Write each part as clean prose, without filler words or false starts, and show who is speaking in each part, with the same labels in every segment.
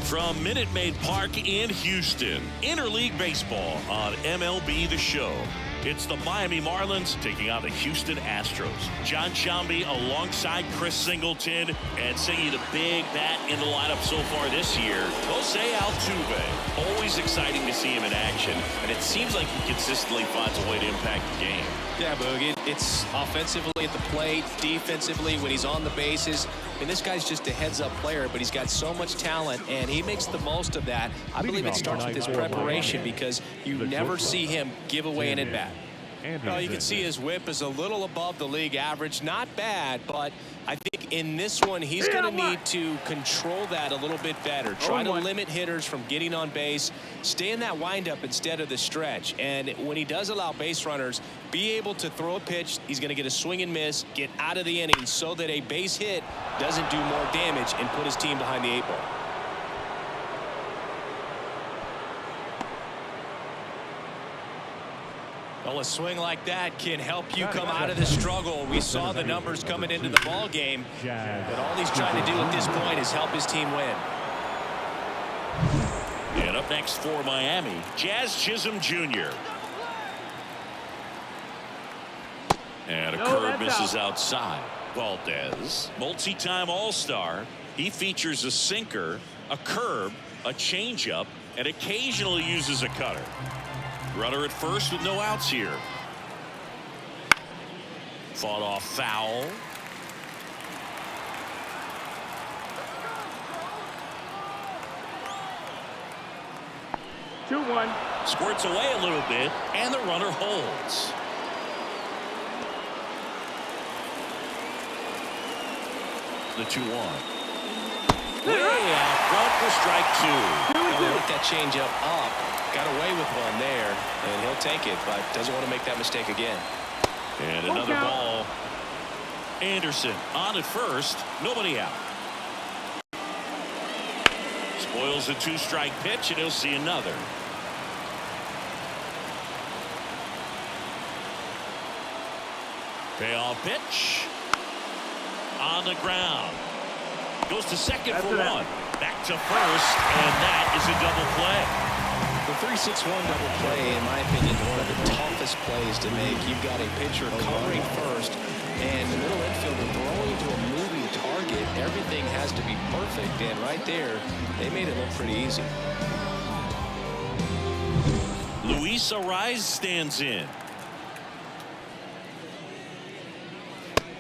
Speaker 1: From Minute Maid Park in Houston, Interleague Baseball on MLB The Show. It's the Miami Marlins taking on the Houston Astros. John Shambi alongside Chris Singleton, and singing the big bat in the lineup so far this year, Jose Altuve. Always exciting to see him in action, and it seems like he consistently finds a way to impact the game.
Speaker 2: Yeah, Boog, it's offensively at the plate, defensively when he's on the bases. I mean, this guy's just a heads-up player, but he's got so much talent, and he makes the most of that. I believe it starts with his preparation, because you never see him give away an at-bat. Well, you can see his whip is a little above the league average. Not bad, but I think in this one, he's going to need to control that a little bit better. Try to limit hitters from getting on base. Stay in that windup instead of the stretch. And when he does allow base runners, be able to throw a pitch. He's going to get a swing and miss, get out of the inning so that a base hit doesn't do more damage and put his team behind the 8 ball. Well, a swing like that can help you come out of the struggle. We saw the numbers coming into the ball game, but all he's trying to do at this point is help his team win.
Speaker 1: And up next for Miami, Jazz Chisholm Jr. And a curve misses outside. Valdez, multi-time All-Star. He features a sinker, a curve, a changeup, and occasionally uses a cutter. Runner at first with no outs here. Fought off foul.
Speaker 3: Two-one.
Speaker 1: Squirts away a little bit, and the runner holds. The 2-1. Way out front for strike 2.
Speaker 2: He'll hit that changeup up. Got away with one there, and he'll take it, but doesn't want to make that mistake again.
Speaker 1: And another ball. Anderson on at first, nobody out. Spoils a 2-strike pitch, and he'll see another. Payoff pitch. On the ground. Goes to second for one. Back to first, and that is a double play.
Speaker 2: The 3-6-1 double play, in my opinion, is one of the toughest plays to make. You've got a pitcher covering first, and the middle infielder throwing to a moving target. Everything has to be perfect, and right there, they made it look pretty easy.
Speaker 1: Luis Arraez stands in.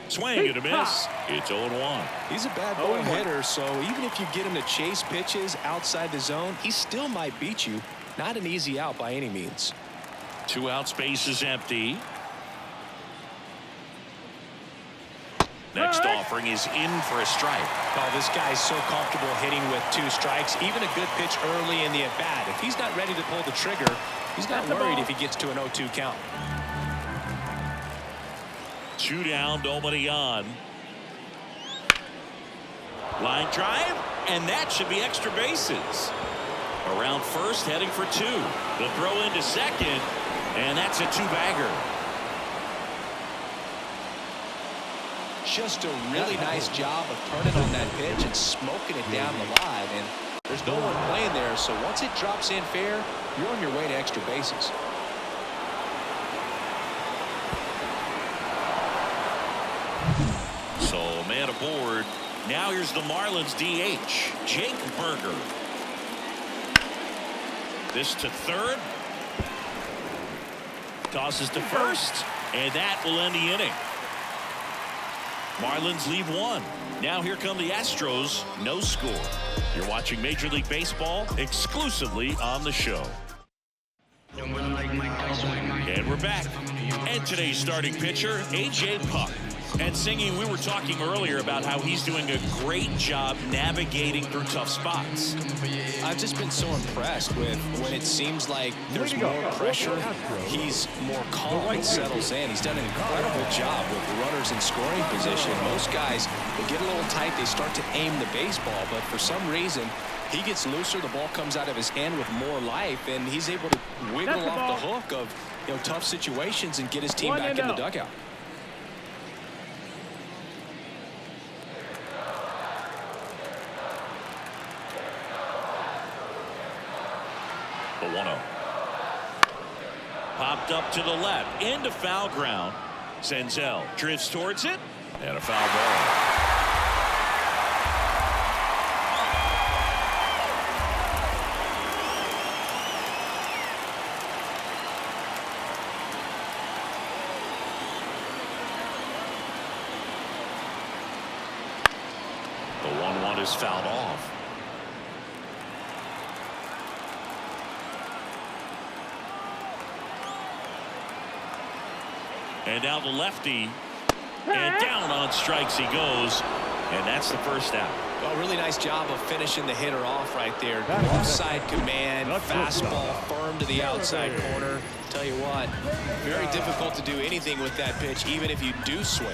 Speaker 1: Swing and a miss. It's 0-1.
Speaker 2: He's a bad ball hitter, so even if you get him to chase pitches outside the zone, he still might beat you. Not an easy out by any means.
Speaker 1: 2 out, space is empty. Next offering is in for a strike.
Speaker 2: Oh, this guy's so comfortable hitting with 2 strikes. Even a good pitch early in the at-bat. If he's not ready to pull the trigger, he's not worried if he gets to an 0-2 count.
Speaker 1: 2 down, nobody on. Line drive, and that should be extra bases. Around first, heading for 2. The throw into second, and that's a 2-bagger.
Speaker 2: Just a really nice job of turning on that pitch and smoking it down the line. And there's no one playing there, so once it drops in fair, you're on your way to extra bases.
Speaker 1: So, man aboard. Now here's the Marlins DH, Jake Burger. This to third. Tosses to first, and that will end the inning. Marlins leave 1. Now here come the Astros, no score. You're watching Major League Baseball exclusively on the show. And we're back. And today's starting pitcher, A.J. Puck. And Singy, we were talking earlier about how he's doing a great job navigating through tough spots.
Speaker 2: I've just been so impressed with when it seems like there's more pressure, he's more calm and settles in. He's done an incredible job with runners in scoring position. Most guys, they get a little tight, they start to aim the baseball, but for some reason, he gets looser, the ball comes out of his hand with more life, and he's able to wiggle off the hook of tough situations and get his team back in the dugout.
Speaker 1: 1-0. Popped up to the left into foul ground. Senzel drifts towards it, and a foul ball. The 1-1 is fouled off. And now the lefty, and down on strikes he goes, and that's the first out.
Speaker 2: Well, really nice job of finishing the hitter off right there. Offside command, fastball firm to the outside corner. Tell you what, very difficult to do anything with that pitch, even if you do swing.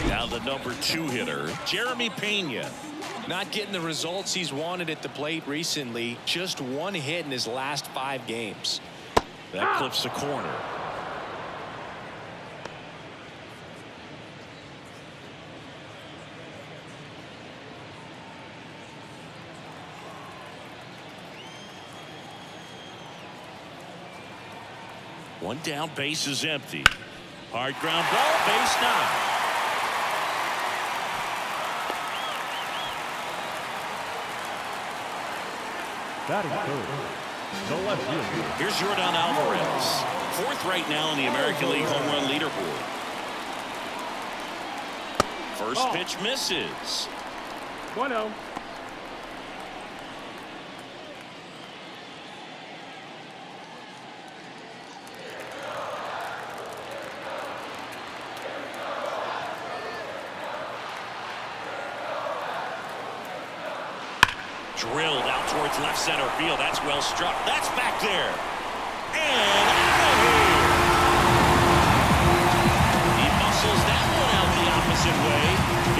Speaker 1: Now the number 2 hitter, Jeremy Pena.
Speaker 2: Not getting the results he's wanted at the plate recently. Just 1 hit in his last 5 games.
Speaker 1: That clips the corner. One down, base is empty. Hard ground ball, base now.
Speaker 3: Batting third, the left fielder.
Speaker 1: Here's Jordan Alvarez, 4th right now in the American League home run leaderboard. First pitch misses.
Speaker 3: 1-0.
Speaker 1: Drilled out towards left center field. That's well struck. That's back there. And out. He muscles that one out the opposite way.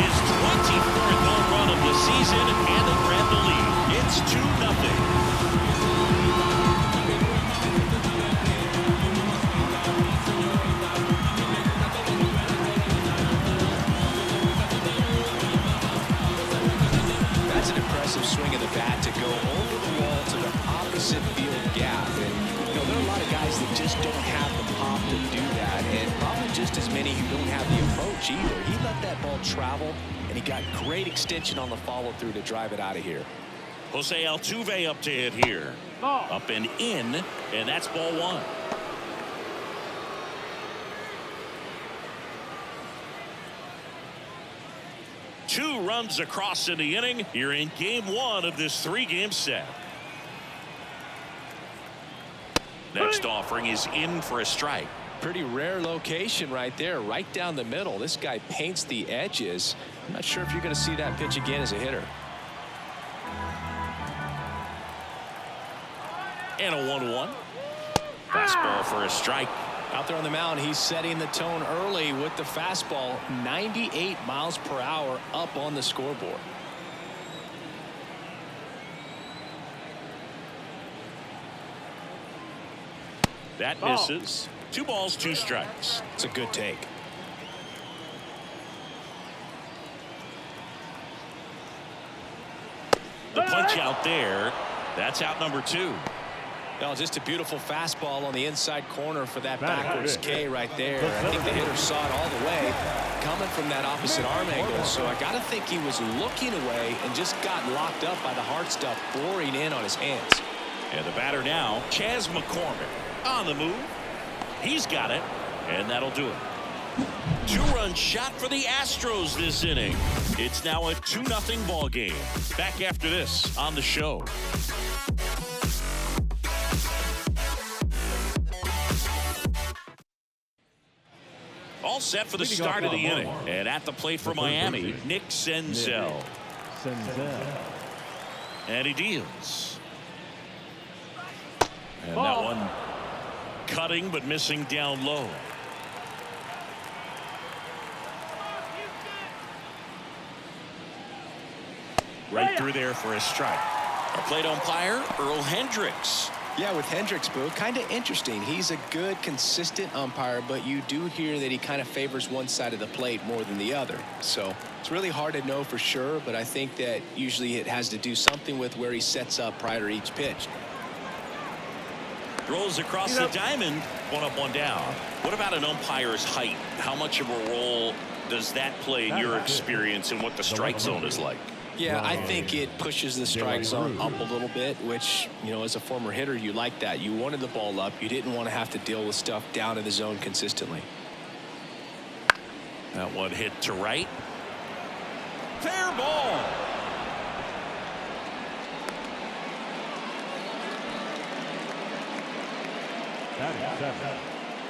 Speaker 1: His 24th home run of the season, and they grab the lead. It's 2-0.
Speaker 2: Swing of the bat to go over the wall to the opposite field gap. And you know, there are a lot of guys that just don't have the pop to do that, and probably just as many who don't have the approach either. He let that ball travel, and he got great extension on the follow through to drive it out of here.
Speaker 1: Jose Altuve up to hit here. Up and in, and that's ball 1. Two runs across in the inning here in game 1 of this 3-game set. Next offering is in for a strike.
Speaker 2: Pretty rare location right there, right down the middle. This guy paints the edges. I'm not sure if you're going to see that pitch again as a hitter.
Speaker 1: And a 1-1. Fastball for a strike.
Speaker 2: Out there on the mound, he's setting the tone early with the fastball. 98 miles per hour up on the scoreboard.
Speaker 1: That misses. 2 balls, 2 strikes.
Speaker 2: It's a good take.
Speaker 1: The punch out there. That's out number 2.
Speaker 2: Well, just a beautiful fastball on the inside corner for that backwards K right there. I think the hitter saw it all the way coming from that opposite arm angle. So I got to think he was looking away and just got locked up by the hard stuff boring in on his hands.
Speaker 1: And the batter now, Chas McCormick on the move. He's got it, and that'll do it. 2-run shot for the Astros this inning. It's now a 2-0 ball game. Back after this on the show. All set for the start of the inning. And at the plate for Miami, Nick Senzel. And he deals. And that one cutting but missing down low. Right through there for a strike. Our plate umpire, Earl Hendricks.
Speaker 2: Yeah, with Hendricks, Boo, kind of interesting. He's a good, consistent umpire, but you do hear that he kind of favors one side of the plate more than the other. So it's really hard to know for sure, but I think that usually it has to do something with where he sets up prior to each pitch.
Speaker 1: Throws across the diamond. One up, one down. What about an umpire's height? How much of a role does that play in your experience and what the strike zone is like?
Speaker 2: Yeah, I think it pushes the strike zone up a little bit, which, you know, as a former hitter, you like that. You wanted the ball up. You didn't want to have to deal with stuff down in the zone consistently.
Speaker 1: That one hit to right. Fair ball.
Speaker 3: Batting seven,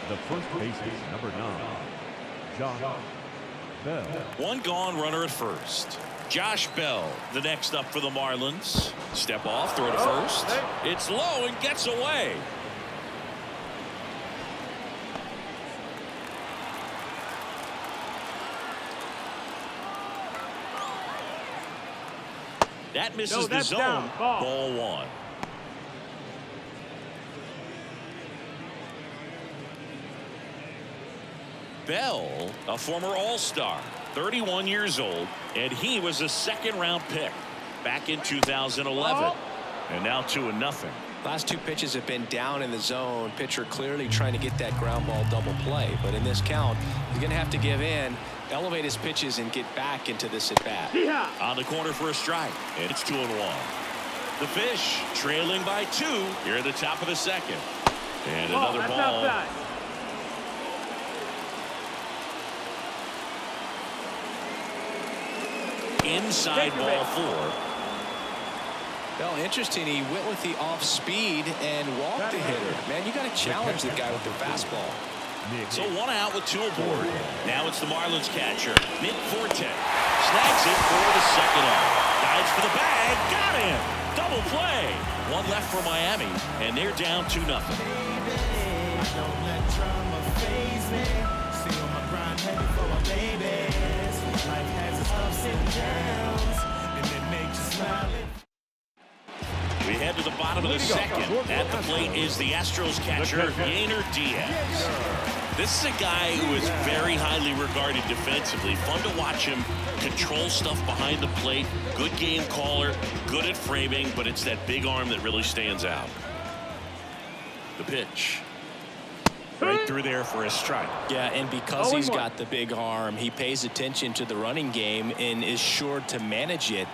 Speaker 3: the first baseman, number 9, Josh Bell.
Speaker 1: One gone, runner at first. Josh Bell, the next up for the Marlins. Step off, throw to first. It's low and gets away. That misses the zone.
Speaker 3: Down.
Speaker 1: Ball 1. Bell, a former All-Star, 31 years old, and he was a second-round pick back in 2011. And now 2-0.
Speaker 2: Last two pitches have been down in the zone. Pitcher clearly trying to get that ground ball double play. But in this count, he's going to have to give in, elevate his pitches, and get back into this at-bat.
Speaker 1: On the corner for a strike, and it's 2-1. The Fish trailing by 2 here at the top of the second. And another ball.
Speaker 4: Outside.
Speaker 1: Inside ball 4.
Speaker 2: Well, interesting. He went with the off speed and walked the hitter. Man, you got to challenge the guy with the fastball.
Speaker 1: So 1 out with 2 aboard. Now it's the Marlins catcher, Nick Forte. Snags it for the second out. Dives for the bag. Got him. Double play. 1 left for Miami, and they're down 2-0. We head to the bottom of the second. At the plate is the Astros catcher, Yainer Diaz. This is a guy who is very highly regarded defensively. Fun to watch him control stuff behind the plate. Good game caller, good at framing, but it's that big arm that really stands out. The pitch. Right through there for a strike.
Speaker 2: Yeah, and because he's got the big arm, he pays attention to the running game and is sure to manage it.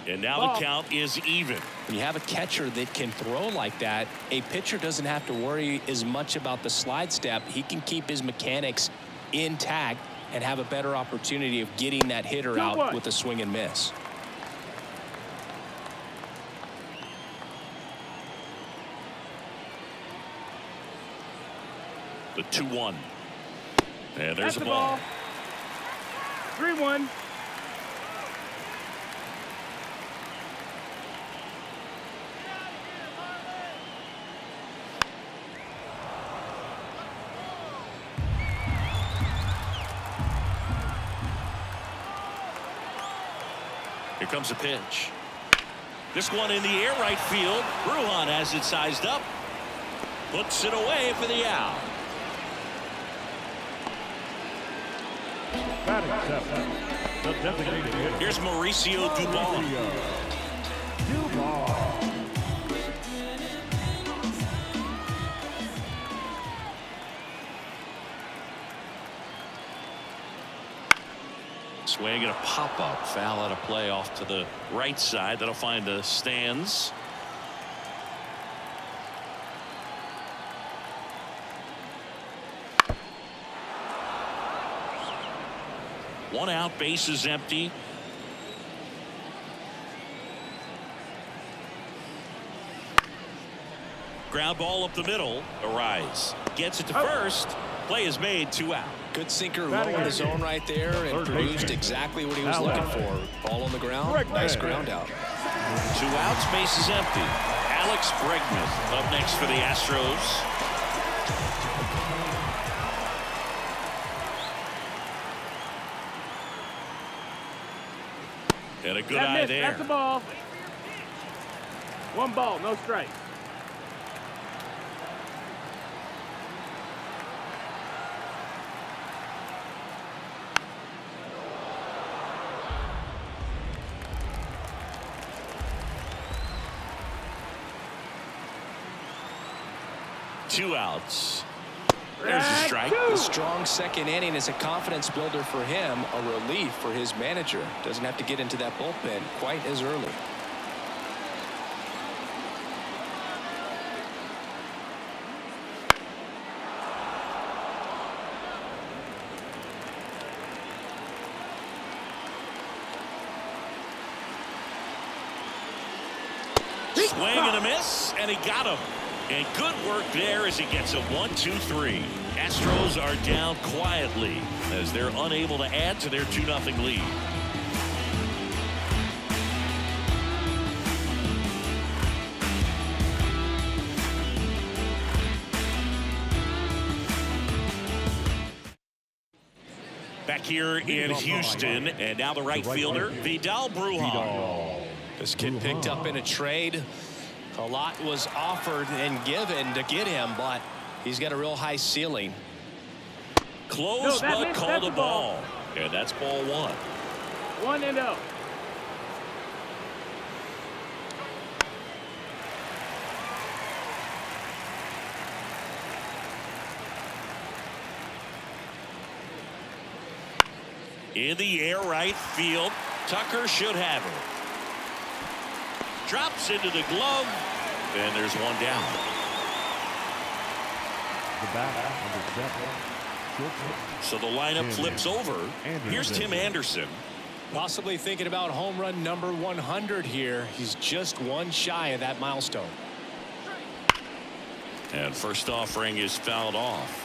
Speaker 1: And now the count is even.
Speaker 2: When you have a catcher that can throw like that, a pitcher doesn't have to worry as much about the slide step. He can keep his mechanics intact and have a better opportunity of getting that hitter out with a swing and miss.
Speaker 1: The 2-1. And there's a ball.
Speaker 4: 3-1.
Speaker 1: Here comes a pitch. This one in the air right field. Bruhan has it sized up. Puts it away for the out.
Speaker 3: Batting seven, the designated hitter.
Speaker 1: Here's Mauricio Dubon. Swing and a pop-up. Foul out of play off to the right side. That'll find the stands. One out, base is empty. Ground ball up the middle. Arise. Gets it to first. Play is made. 2 out.
Speaker 2: Good sinker low in the zone right there and produced exactly what he was looking for. Ball on the ground. Nice ground out.
Speaker 1: 2 outs, base is empty. Alex Bregman up next for the Astros. And a good eye there.
Speaker 4: That's the ball. 1 ball, no strike.
Speaker 1: Two outs. There's a strike.
Speaker 2: The strong second inning is a confidence builder for him, a relief for his manager. Doesn't have to get into that bullpen quite as early.
Speaker 1: Swing and a miss, and he got him. And good work there as he gets a 1-2-3. Astros are down quietly as they're unable to add to their 2-0 lead. Back here in Houston, and now the right fielder, Vidal Brujan.
Speaker 2: This kid picked up in a trade. A lot was offered and given to get him, but he's got a real high ceiling.
Speaker 1: Close, but called a ball. And that's ball 1.
Speaker 4: 1-0.
Speaker 1: In the air, right field. Tucker should have it. Drops into the glove, and there's one down.
Speaker 3: The batter, number 7.
Speaker 1: So the lineup flips over. Here's Tim Anderson.
Speaker 2: Possibly thinking about home run number 100 here. He's just one shy of that milestone.
Speaker 1: And first offering is fouled off.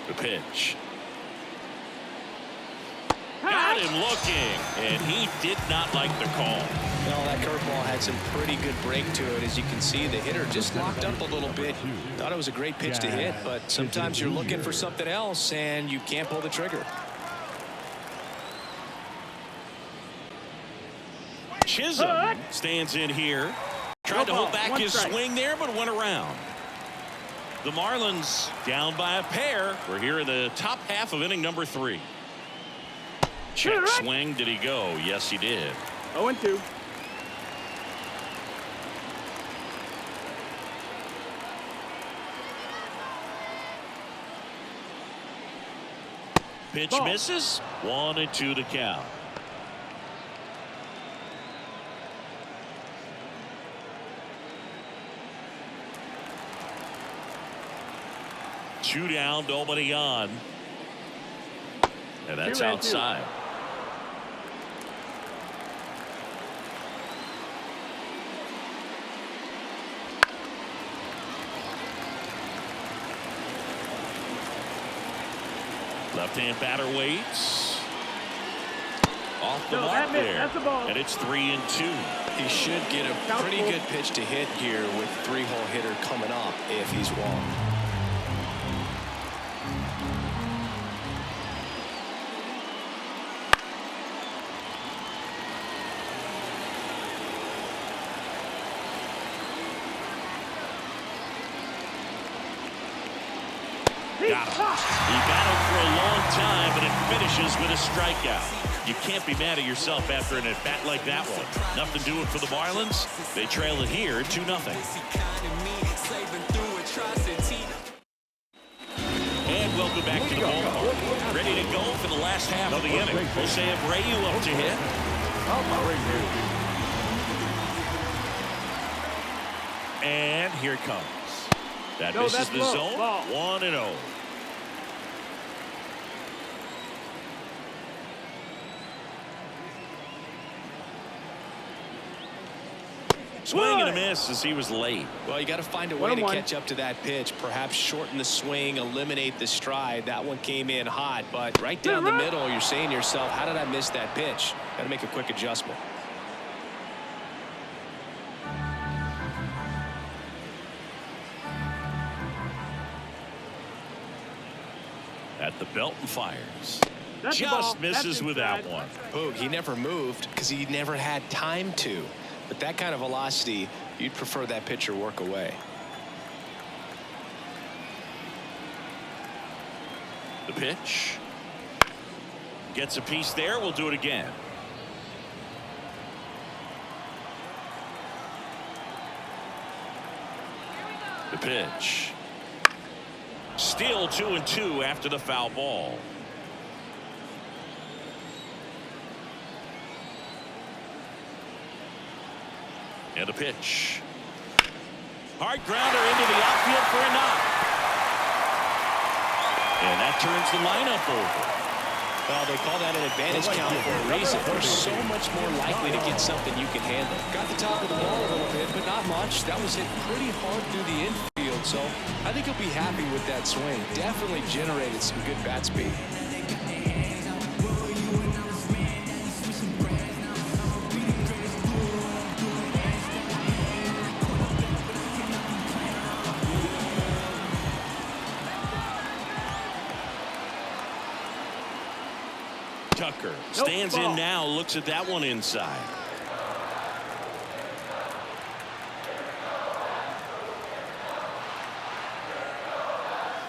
Speaker 1: The pitch. Got him looking, and he did not like the call.
Speaker 2: Well, that curveball had some pretty good break to it. As you can see, the hitter just locked up a little bit. Thought it was a great pitch to hit, but sometimes you're looking for something else, and you can't pull the trigger.
Speaker 1: Chisholm stands in here. Tried to hold back his swing there, but went around. The Marlins down by a pair. We're here in the top half of inning number 3. Check swing. Did he go? Yes, he did.
Speaker 4: 0-2.
Speaker 1: Pitch misses. 1-2 to count. Two down, nobody on. And that's outside. Left-hand batter waits. Off the mark there. And it's 3-2.
Speaker 2: He should get a pretty good pitch to hit here with 3-hole hitter coming up if he's wrong.
Speaker 1: Got him. He battled for a long time, but it finishes with a strikeout. You can't be mad at yourself after an at-bat like that one. Nothing doing for the Marlins. They trail it here 2-0. And welcome back to the ballpark. Ready to go for the last half of the inning. Jose Abreu up to hit. And here it comes. That misses the zone. 1-0. Swing and a miss as he was late.
Speaker 2: Well, you got to find a way to catch up to that pitch. Perhaps shorten the swing, eliminate the stride. That one came in hot, but right down the middle, you're saying to yourself, how did I miss that pitch? Got to make a quick adjustment.
Speaker 1: At the belt and fires.
Speaker 4: That's the
Speaker 1: Just
Speaker 4: ball.
Speaker 1: misses
Speaker 4: That's
Speaker 1: with
Speaker 4: inside.
Speaker 1: that one.
Speaker 2: Boog, he never moved because he never had time to. But that kind of velocity, you'd prefer that pitcher work away.
Speaker 1: The pitch. Gets a piece there. We'll do it again. The pitch. Still 2-2 after the foul ball. And a pitch. Hard grounder into the outfield for a knock. And that turns the lineup over.
Speaker 2: Well, they call that an advantage count for a reason. They're so much more likely to get something you can handle. Got the top of the ball a little bit, but not much. That was hit pretty hard through the infield, so I think he'll be happy with that swing. Definitely generated some good bat speed.
Speaker 1: Tucker stands in now, looks at that one inside.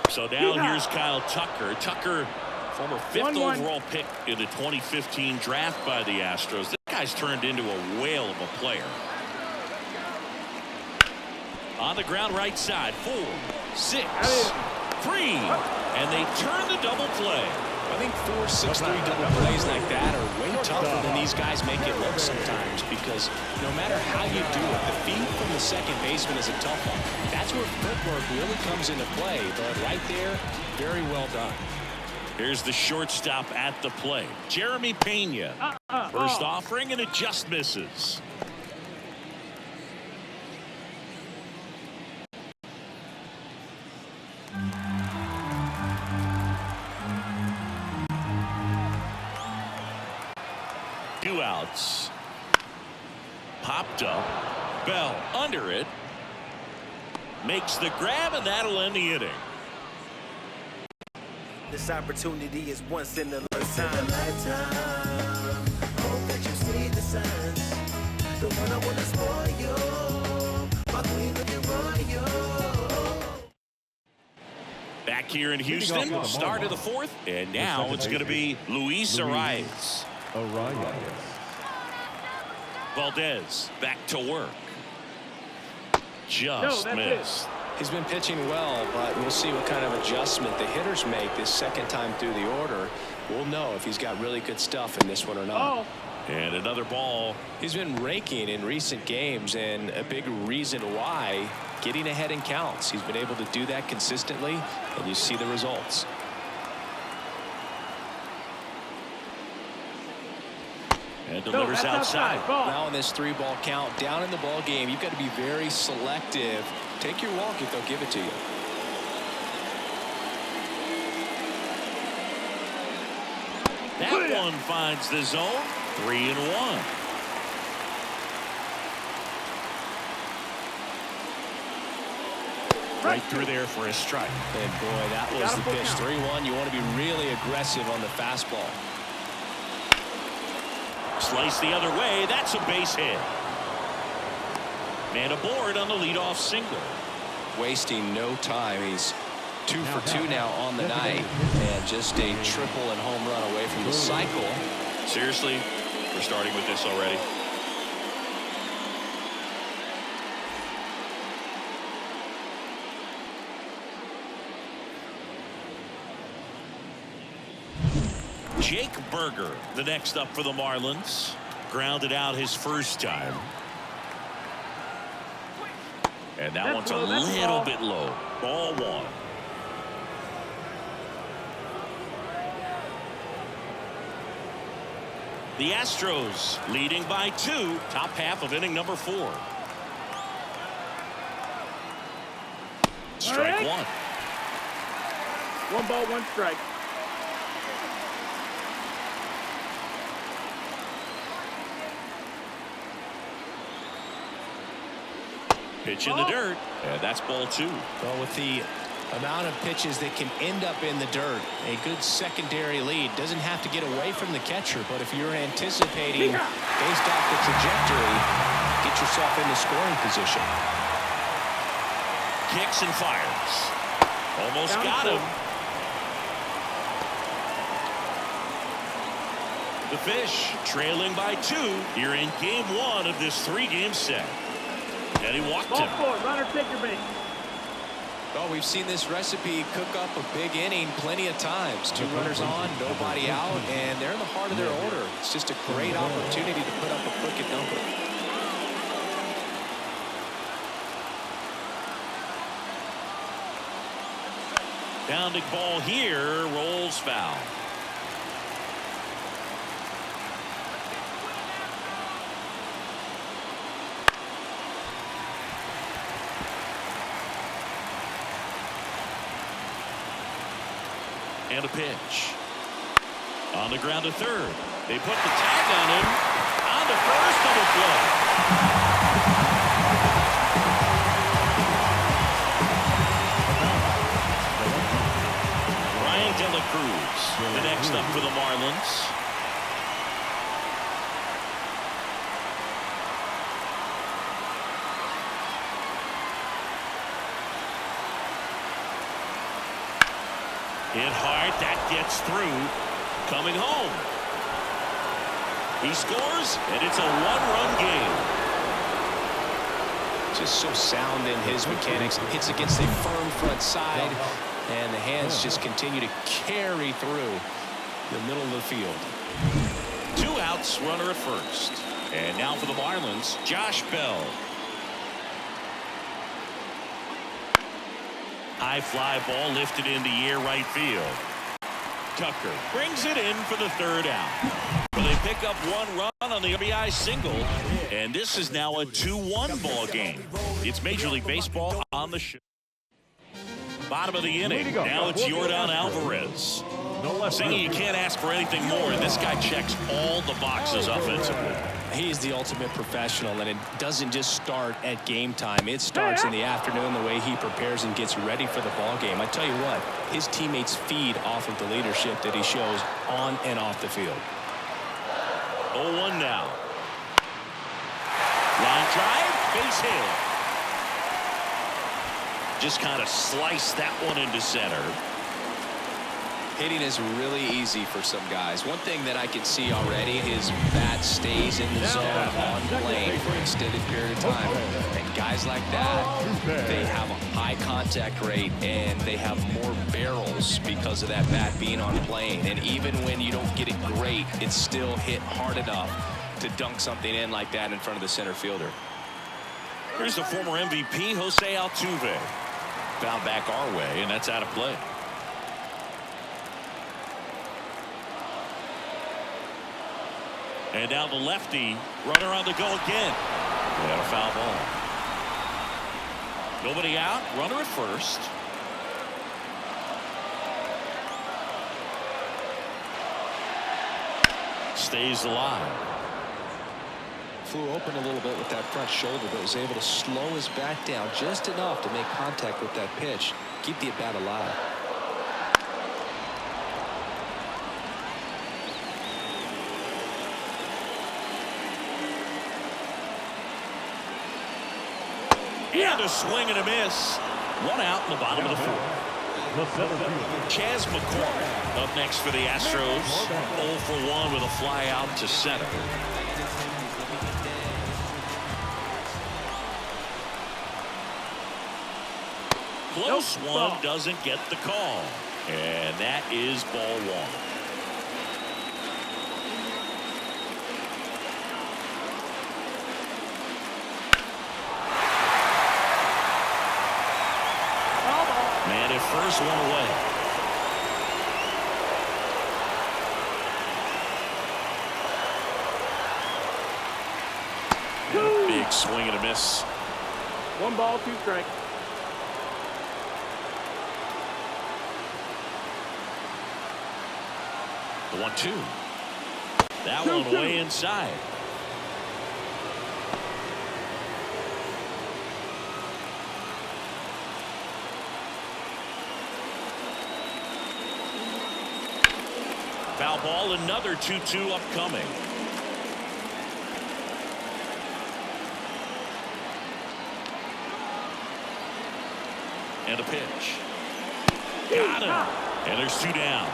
Speaker 1: So now here's Kyle Tucker. Tucker, former 5th overall pick in the 2015 draft by the Astros. This guy's turned into a whale of a player. On the ground right side, 4, 6, 3, and they turn the double play.
Speaker 2: I think 4, 6, 3 double plays like that are way tougher than these guys make it look sometimes, because no matter how you do it, the feed from the second baseman is a tough one. That's where footwork really comes into play, but right there, very well done.
Speaker 1: Here's the shortstop at the plate, Jeremy Pena. First offering, and it just misses. Two outs. Popped up. Bell under it. Makes the grab, and that'll end the inning.
Speaker 5: This opportunity is once in a lifetime. Hope that you see the signs. The one I want to spoil you. My queen looking royal.
Speaker 1: Back here in Houston, start of the 4th, and now it's going to be Luis Arias. Valdez back to work. Just missed.
Speaker 2: He's been pitching well, but we'll see what kind of adjustment the hitters make this second time through the order. We'll know if he's got really good stuff in this one or not.
Speaker 1: And another ball.
Speaker 2: He's been raking in recent games, and a big reason why, getting ahead in counts. He's been able to do that consistently, and you see the results.
Speaker 1: And delivers outside.
Speaker 2: Now in this 3-ball count, down in the ball game, you've got to be very selective. Take your walk if they'll give it to you.
Speaker 1: That one finds the zone. 3-1. Right through there for a strike.
Speaker 2: And boy, that was the pitch. 3-1. You want to be really aggressive on the fastball.
Speaker 1: Slice the other way. That's a base hit. Man aboard on the leadoff single.
Speaker 2: Wasting no time. He's 2 for 2 now on the night, and just a triple and home run away from the cycle.
Speaker 1: Seriously, we're starting with this already. Jake Berger, the next up for the Marlins. Grounded out his first time. And that one's a little bit low. Ball 1. The Astros leading by 2. Top half of inning number 4. Strike 1.
Speaker 4: 1 ball, 1 strike.
Speaker 1: Pitch in the dirt, and that's ball 2.
Speaker 2: Well, with the Amount of pitches that can end up in the dirt. A good secondary lead. Doesn't have to get away from the catcher, but if you're anticipating based off the trajectory, get yourself into scoring position.
Speaker 1: Kicks and fires. Almost got him. The Fish trailing by 2 here in game 1 of this 3-game set. And he walked him.
Speaker 4: Ball 4, runner take your base.
Speaker 2: Well, we've seen this recipe cook up a big inning plenty of times. 2 runners on, nobody out, and they're in the heart of their order. It's just a great opportunity to put up a crooked number.
Speaker 1: Pounding ball here, rolls foul. And a pitch. On the ground to third. They put the tag on him. On to first, double play. Ryan De La Cruz, the next up for the Marlins. Hit hard, that gets through. Coming home. He scores, and it's a 1-run game.
Speaker 2: Just so sound in his mechanics. Hits against a firm front side, and the hands just continue to carry through the middle of the field.
Speaker 1: 2 outs, runner at first. And now for the Marlins, Josh Bell. High fly ball lifted into air right field. Tucker brings it in for the 3rd out. Well, they pick up 1 run on the RBI single, and this is now a 2-1 ball game. It's Major League Baseball on the show. Bottom of the inning. Now it's Yordan Alvarez. Saying you can't ask for anything more, and this guy checks all the boxes offensively.
Speaker 2: He's the ultimate professional, and it doesn't just start at game time. It starts in the afternoon, the way he prepares and gets ready for the ball game. I tell you what, his teammates feed off of the leadership that he shows on and off the field.
Speaker 1: 0-1 now. Line drive, base hit. Just kind of sliced that one into center.
Speaker 2: Hitting is really easy for some guys. One thing that I can see already is bat stays in the zone on plane for an extended period of time. And guys like that, they have a high contact rate and they have more barrels because of that bat being on plane. And even when you don't get it great, it's still hit hard enough to dunk something in like that in front of the center fielder.
Speaker 1: Here's the former MVP, Jose Altuve. Found back our way, and that's out of play. And now the lefty, runner on the go again. We had a foul ball. Nobody out, runner at first. Stays alive.
Speaker 2: Flew open a little bit with that front shoulder, but was able to slow his bat down just enough to make contact with that pitch, keep the at-bat alive.
Speaker 1: And a swing and a miss. 1 out in the bottom of the 4th. Chas McCormick up next for the Astros. 0 for 1 with a fly out to center. Close one, doesn't get the call. And that is ball 1. Man at first, 1 away. Big swing and a miss.
Speaker 4: 1 ball, 2 strikes.
Speaker 1: The 1-2. That one way inside. Foul ball, another 2-2 upcoming. And a pitch. Got him. And there's 2 down.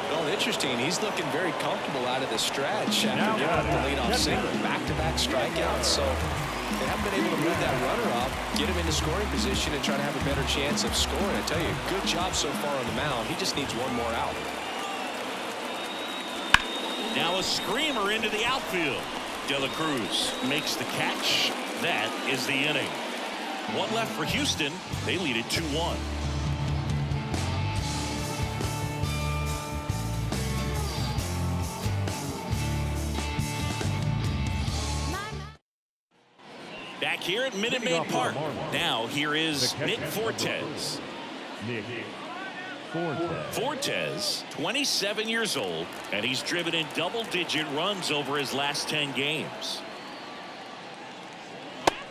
Speaker 2: Well, interesting. He's looking very comfortable out of the stretch after giving up the leadoff single. Back-to-back strikeouts. So they haven't been able to move that runner up, get him into scoring position, and try to have a better chance of scoring. I tell you, good job so far on the mound. He just needs one more out.
Speaker 1: Now a screamer into the outfield. De La Cruz makes the catch. That is the inning. 1 left for Houston. They lead it 2-1. Back here at Minute Maid Park. Now here is Nick Fortes.
Speaker 3: Nick Fortes.
Speaker 1: Fortes, 27 years old, and he's driven in double-digit runs over his last 10 games.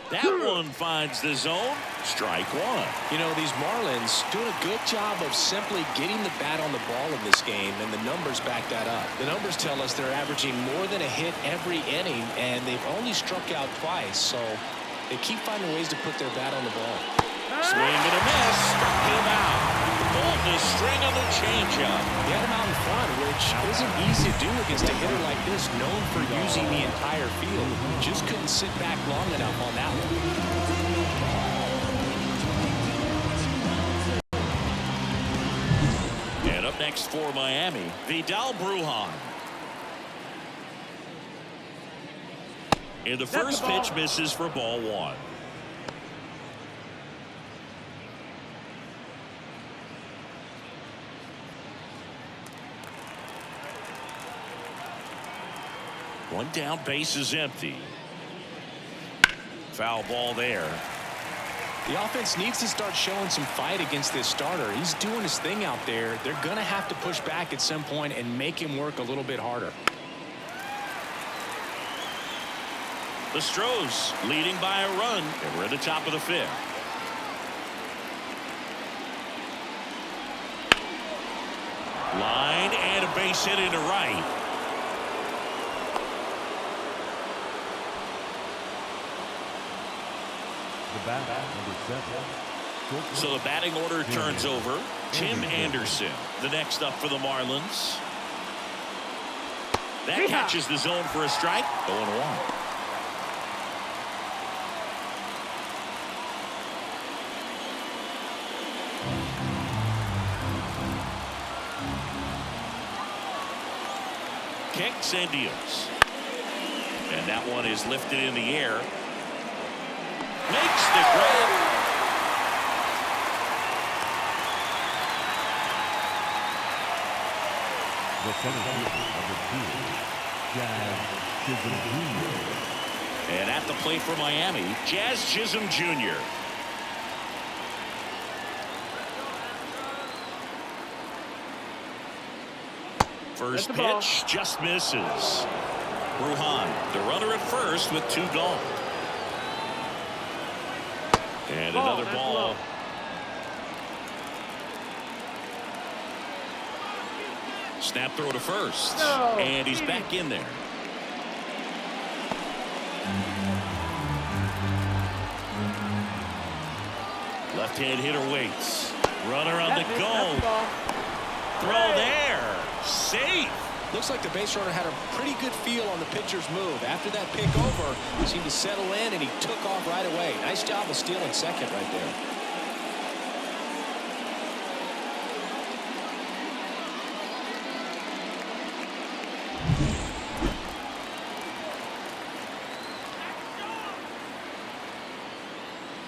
Speaker 1: That one finds the zone. Strike 1.
Speaker 2: You know, these Marlins doing a good job of simply getting the bat on the ball in this game, and the numbers back that up. The numbers tell us they're averaging more than a hit every inning, and they've only struck out twice, so they keep finding ways to put their bat on the ball.
Speaker 1: Swing and a miss. Struck him out. Boldness string on the changeup.
Speaker 2: He had him out in front, which isn't easy to do against a hitter like this, known for using the entire field. Just couldn't sit back long enough on that one.
Speaker 1: And up next for Miami, Vidal Brujan. And the first pitch misses for ball 1. One down, base is empty. Foul ball there.
Speaker 2: The offense needs to start showing some fight against this starter. He's doing his thing out there. They're going to have to push back at some point and make him work a little bit harder.
Speaker 1: The Stros leading by a run, and we're at the top of the 5th. Line and a base hit into right.
Speaker 3: The bat, number 7.
Speaker 1: So the batting order turns over. Tim Anderson, the next up for the Marlins. That catches the zone for a strike. 0-1. Kicks and deals. And that one is lifted in the air. Makes the grab.
Speaker 3: The center fielder, number 2, Jazz Chisholm Jr.
Speaker 1: And at the plate for Miami, Jazz Chisholm Jr. First pitch just misses. Brujan, the runner at first with 2 gone. And another ball. Snap throw to first. And he's back in there. Left-hand hitter waits. Runner on the go. Throw there. Safe.
Speaker 2: Looks like the base runner had a pretty good feel on the pitcher's move. After that pick over, he seemed to settle in, and he took off right away. Nice job of stealing second right there.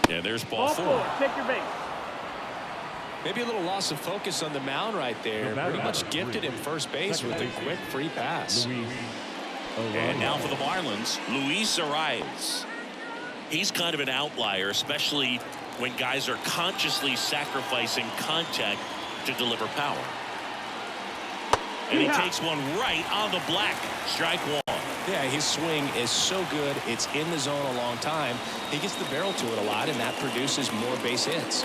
Speaker 1: Yeah, there's ball 4.
Speaker 4: Take your base.
Speaker 2: Maybe a little loss of focus on the mound right there. Pretty much gifted him first base with a quick free pass.
Speaker 1: And now for the Marlins, Luis Arias. He's kind of an outlier, especially when guys are consciously sacrificing contact to deliver power. And he takes one right on the black. Strike 1.
Speaker 2: Yeah, his swing is so good. It's in the zone a long time. He gets the barrel to it a lot, and that produces more base hits.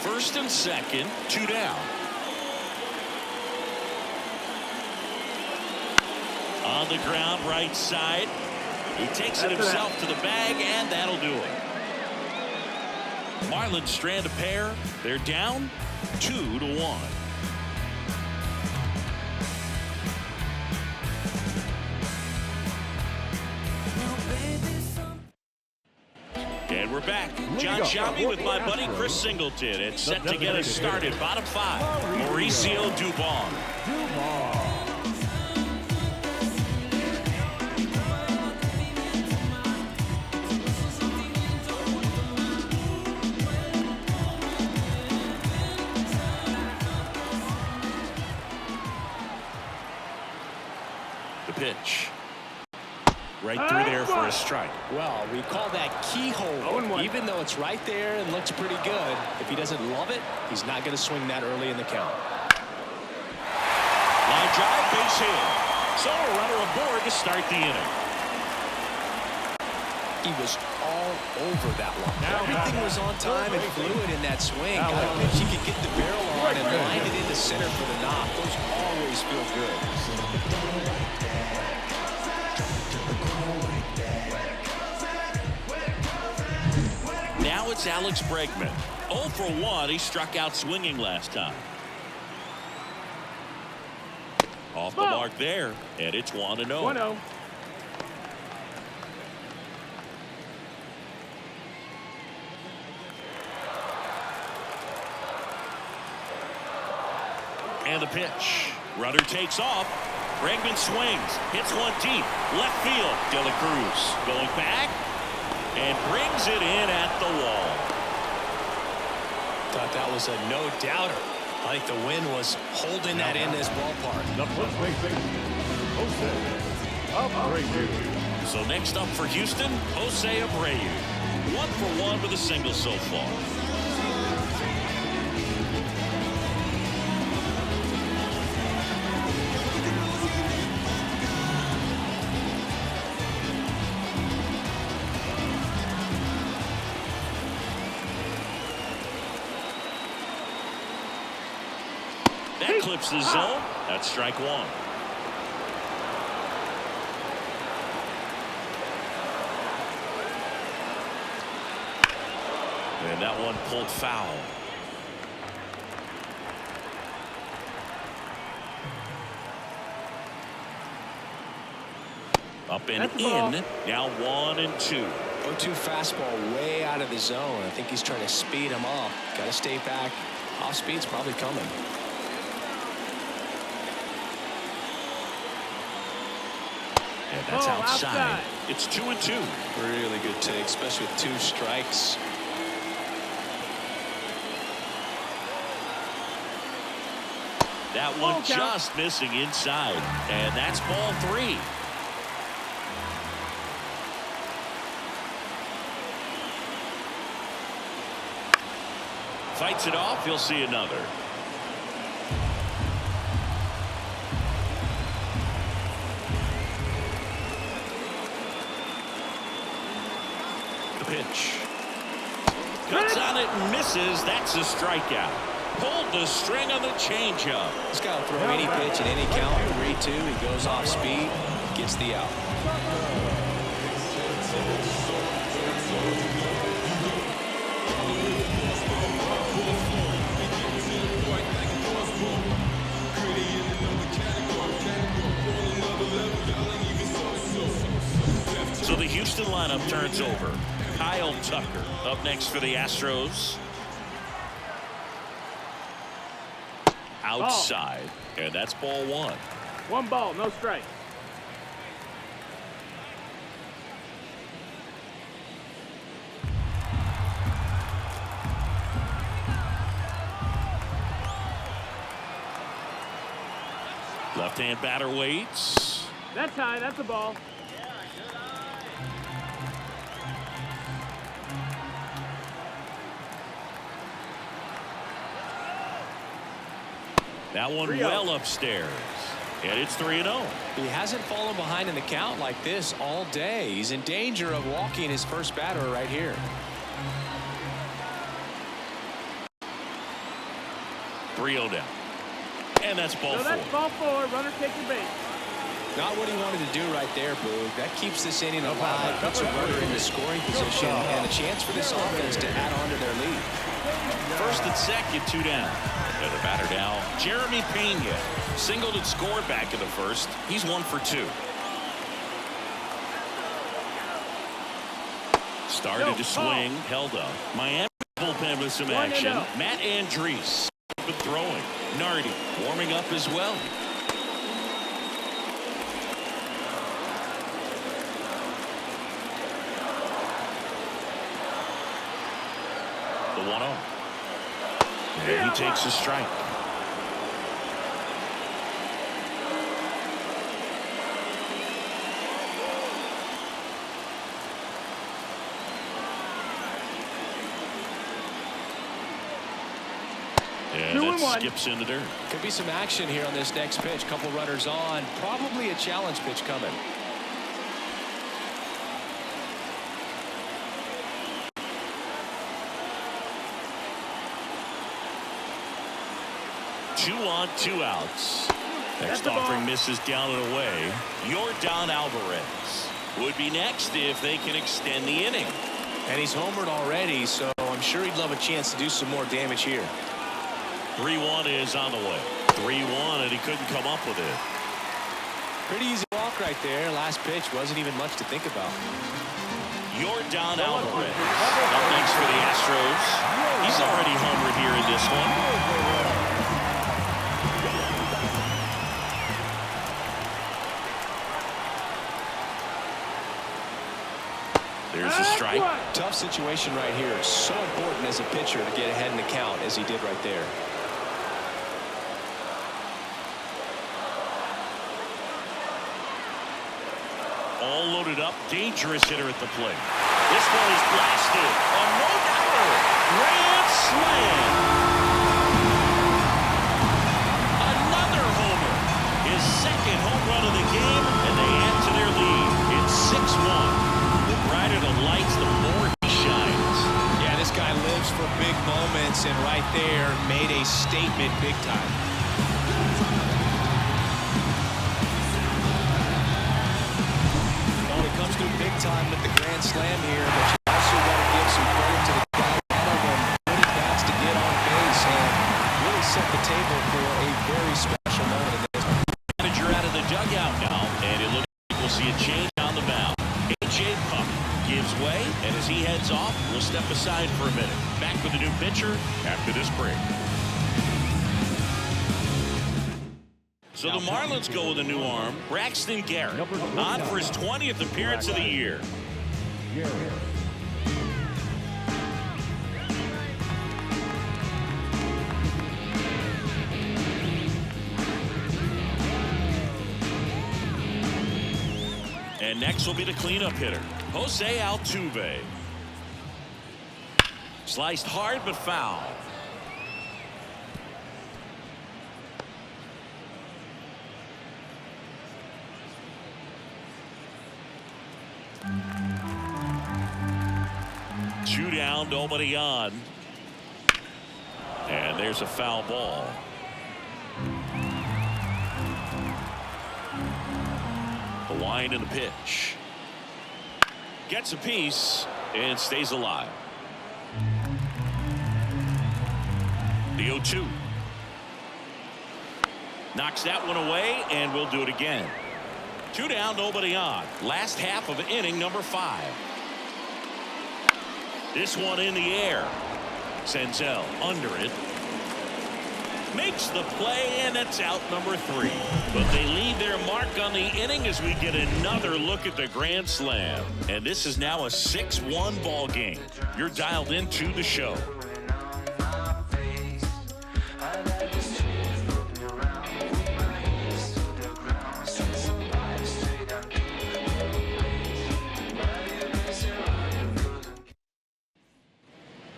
Speaker 1: First and second, 2 down. On the ground, right side. He takes it himself to the bag, and that'll do it. Marlins strand a pair. They're down 2-1. And we're back. John Shambi with my buddy Chris Singleton. It's set to get us started. Bottom 5, Mauricio Dubon. The pitch. Right through there for a strike.
Speaker 2: Well, we call that keyhole. Even though it's right there and looks pretty good, if he doesn't love it, he's not going to swing that early in the count.
Speaker 1: Line drive, base hit. So a runner aboard to start the inning.
Speaker 2: He was all over that one. Everything was on time and fluid in that swing. Got a pitch he could get the barrel on and line it into center for the knock. Those always feel good.
Speaker 1: Now it's Alex Bregman. 0 for 1. He struck out swinging last time. Off the mark there, and it's 1-0.
Speaker 4: 1-0.
Speaker 1: And the pitch. Runner takes off. Bregman swings. Hits one deep. Left field. De La Cruz going back. And brings it in at the wall.
Speaker 2: Thought that was a no-doubter. I think the wind was holding that in this ballpark.
Speaker 3: The first base, Jose Abreu.
Speaker 1: So next up for Houston, Jose Abreu. 1 for 1 with a single so far. That clips the zone. That's strike 1. And that one pulled foul. Up and in. Now 1-2.
Speaker 2: 0-2 fastball way out of the zone. I think he's trying to speed him off. Got to stay back. Off speed's probably coming.
Speaker 1: And that's outside. It's 2-2.
Speaker 2: Really good take, especially with 2 strikes.
Speaker 1: That one just missing inside. And that's ball 3. Fights it off. He'll see another. Pitch. Cuts on it and misses. That's a strikeout. Pulled the string on the changeup.
Speaker 2: He's got to throw any pitch in any count. 3-2. He goes off speed. Gets the out.
Speaker 1: So the Houston lineup turns over. Kyle Tucker up next for the Astros. Outside. And that's ball 1.
Speaker 4: 1 ball, no strike.
Speaker 1: Left-hand batter waits.
Speaker 4: That's high. That's a ball.
Speaker 1: That one well upstairs. And it's 3-0.
Speaker 2: He hasn't fallen behind in the count like this all day. He's in danger of walking his first batter right here.
Speaker 1: 3-0 down. And that's ball 4.
Speaker 4: So that's ball 4. Runner take your base.
Speaker 2: Not what he wanted to do right there, Boog. That keeps this inning alive, puts a runner in the scoring position, and a chance for this offense to add on to their lead.
Speaker 1: First and second, 2 down. And the batter now, Jeremy Pena. Singled and scored back in the first. He's 1 for 2. Started to swing, held up. Miami bullpen with some action. Matt Andrees with throwing. Nardi warming up as well. The 1-0. And he takes a strike. And that skips in the dirt.
Speaker 2: Could be some action here on this next pitch. Couple runners on. Probably a challenge pitch coming.
Speaker 1: Two on, 2 outs. Next offering misses down and away. Yordan Alvarez would be next if they can extend the inning.
Speaker 2: And he's homered already, so I'm sure he'd love a chance to do some more damage here.
Speaker 1: 3-1 is on the way. 3-1, and he couldn't come up with it.
Speaker 2: Pretty easy walk right there. Last pitch wasn't even much to think about.
Speaker 1: Yordan Alvarez up next for the Astros. He's already homered here in this one. There's a strike.
Speaker 2: Tough situation right here. So important as a pitcher to get ahead in the count as he did right there.
Speaker 1: All loaded up. Dangerous hitter at the plate. This one is blasted. A no-doubter. Grand slam. Another homer. His second home run of the game, and they add to their lead. It's 6-1. The brighter the lights, the more he shines.
Speaker 2: Yeah, this guy lives for big moments, and right there made a statement big time. Well, he comes through big time with the grand slam here, but you also want to give some credit to the guy when he bats to get on base and really set the table for a very special moment in this one.
Speaker 1: Manager out of the dugout now, and it looks like we'll see a change on the mound. Puck gives way, and as he heads off, we'll step aside for a minute. Back with a new pitcher after this break. So the Marlins go with a new arm, Braxton Garrett, on for his 20th appearance of the year. And next will be the cleanup hitter, Jose Altuve. Sliced hard but foul. Two down, nobody on. And there's a foul ball. The wind and the pitch. Gets a piece and stays alive. The 0-2. Knocks that one away, and we'll do it again. Two down, nobody on. Last half of inning number 5. This one in the air. Senzel under it. Makes the play, and that's out number 3. But they leave their mark on the inning as we get another look at the grand slam. And this is now a 6-1 ball game. You're dialed into the show.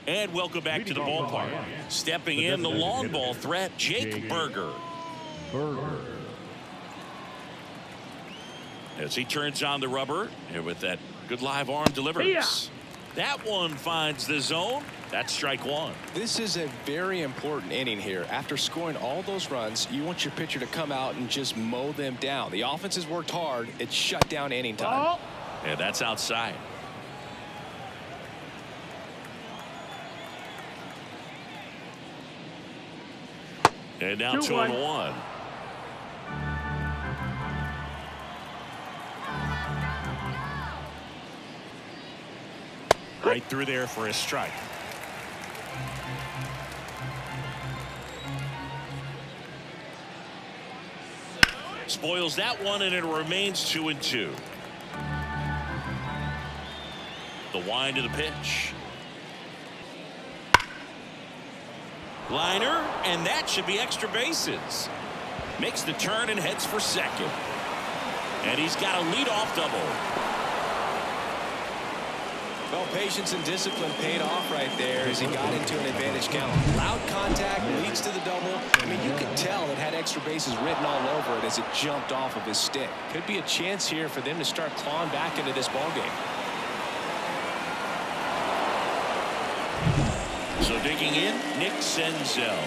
Speaker 1: And welcome back to the ballpark. Stepping in, the long ball threat, Jake Burger. As he turns on the rubber, and with that good live arm delivers. That one finds the zone. That's strike one.
Speaker 2: This is a very important inning here. After scoring all those runs, you want your pitcher to come out and just mow them down. The offense has worked hard. It's shut down inning time.
Speaker 1: And that's outside. And now 2-1. Right through there for a strike. Spoils that one, and it remains 2-2. The wind of the pitch. Liner, and that should be extra bases. Makes the turn and heads for second. And he's got a leadoff double.
Speaker 2: Well, patience and discipline paid off right there as he got into an advantage count. Loud contact leads to the double. I mean, you could tell it had extra bases written all over it as it jumped off of his stick. Could be a chance here for them to start clawing back into this ballgame.
Speaker 1: So digging in, Nick Senzel.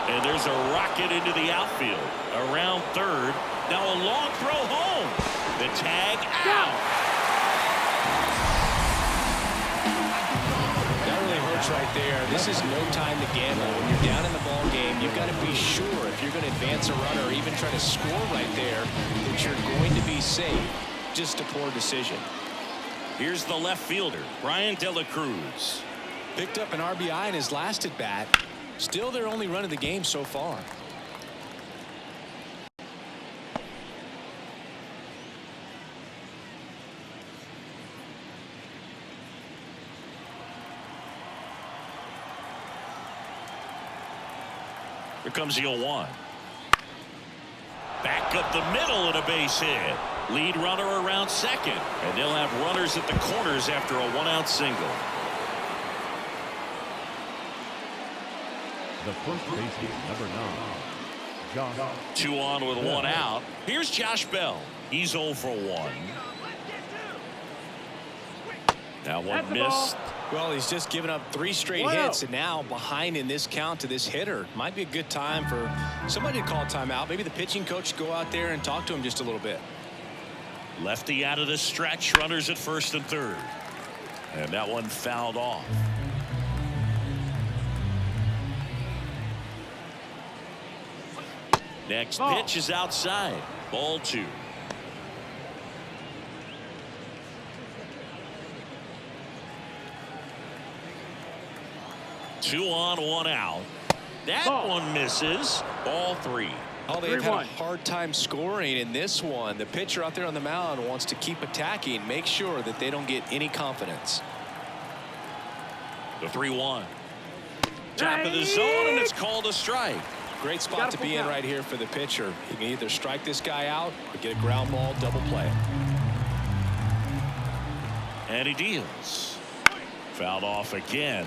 Speaker 1: And there's a rocket into the outfield. Around third. Now a long throw home. The tag out.
Speaker 2: That really hurts right there. This is no time to gamble. When you're down in the ball game, you've got to be sure if you're going to advance a runner or even try to score right there that you're going to be safe. Just a poor decision.
Speaker 1: Here's the left fielder, Brian De La Cruz.
Speaker 2: Picked up an RBI in his last at bat. Still their only run of the game so far.
Speaker 1: Here comes the 0-1. Back up the middle and a base hit. Lead runner around second. And they'll have runners at the corners after a one-out single.
Speaker 3: The first baseman, number 9, Josh.
Speaker 1: 2 on with 1 out. Here's Josh Bell. He's 0 for 1. That one missed.
Speaker 2: Well, he's just given up 3 straight hits, and now behind in this count to this hitter. Might be a good time for somebody to call timeout. Maybe the pitching coach go out there and talk to him just a little bit.
Speaker 1: Lefty out of the stretch. Runners at first and third. And that one fouled off. Next pitch is outside. Ball 2. Two on, 1 out. That one misses. Ball 3.
Speaker 2: Oh, they've had a hard time scoring in this one. The pitcher out there on the mound wants to keep attacking, make sure that they don't get any confidence.
Speaker 1: The 3-1. Top of the zone, and it's called a strike.
Speaker 2: Great spot to be in right here for the pitcher. He can either strike this guy out or get a ground ball, double play.
Speaker 1: And he deals. Fouled off again,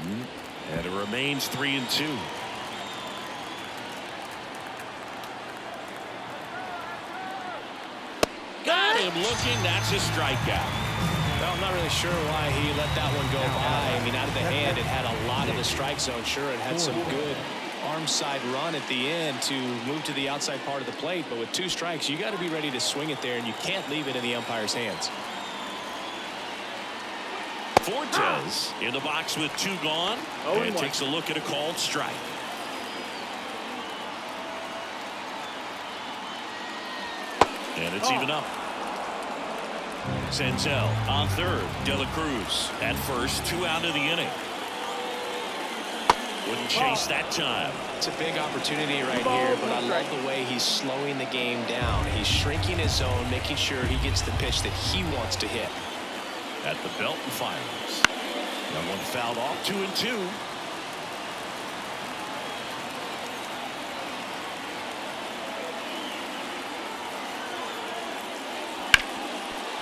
Speaker 1: and it remains 3-2. Got him looking. That's a strikeout.
Speaker 2: Well, I'm not really sure why he let that one go by. I mean, out of the hand, it had a lot of the strike zone. Sure, it had some good arm side run at the end to move to the outside part of the plate, but with 2 strikes, you got to be ready to swing it there, and you can't leave it in the umpire's hands.
Speaker 1: Fortes in the box with 2 gone, and takes a look at a called strike. And it's even up. Senzel on third. De La Cruz at first. 2 out of the inning. Wouldn't chase that time.
Speaker 2: It's a big opportunity right here, but I like the way he's slowing the game down. He's shrinking his zone, making sure he gets the pitch that he wants to hit.
Speaker 1: At the belt and fires. That one fouled off. 2-2.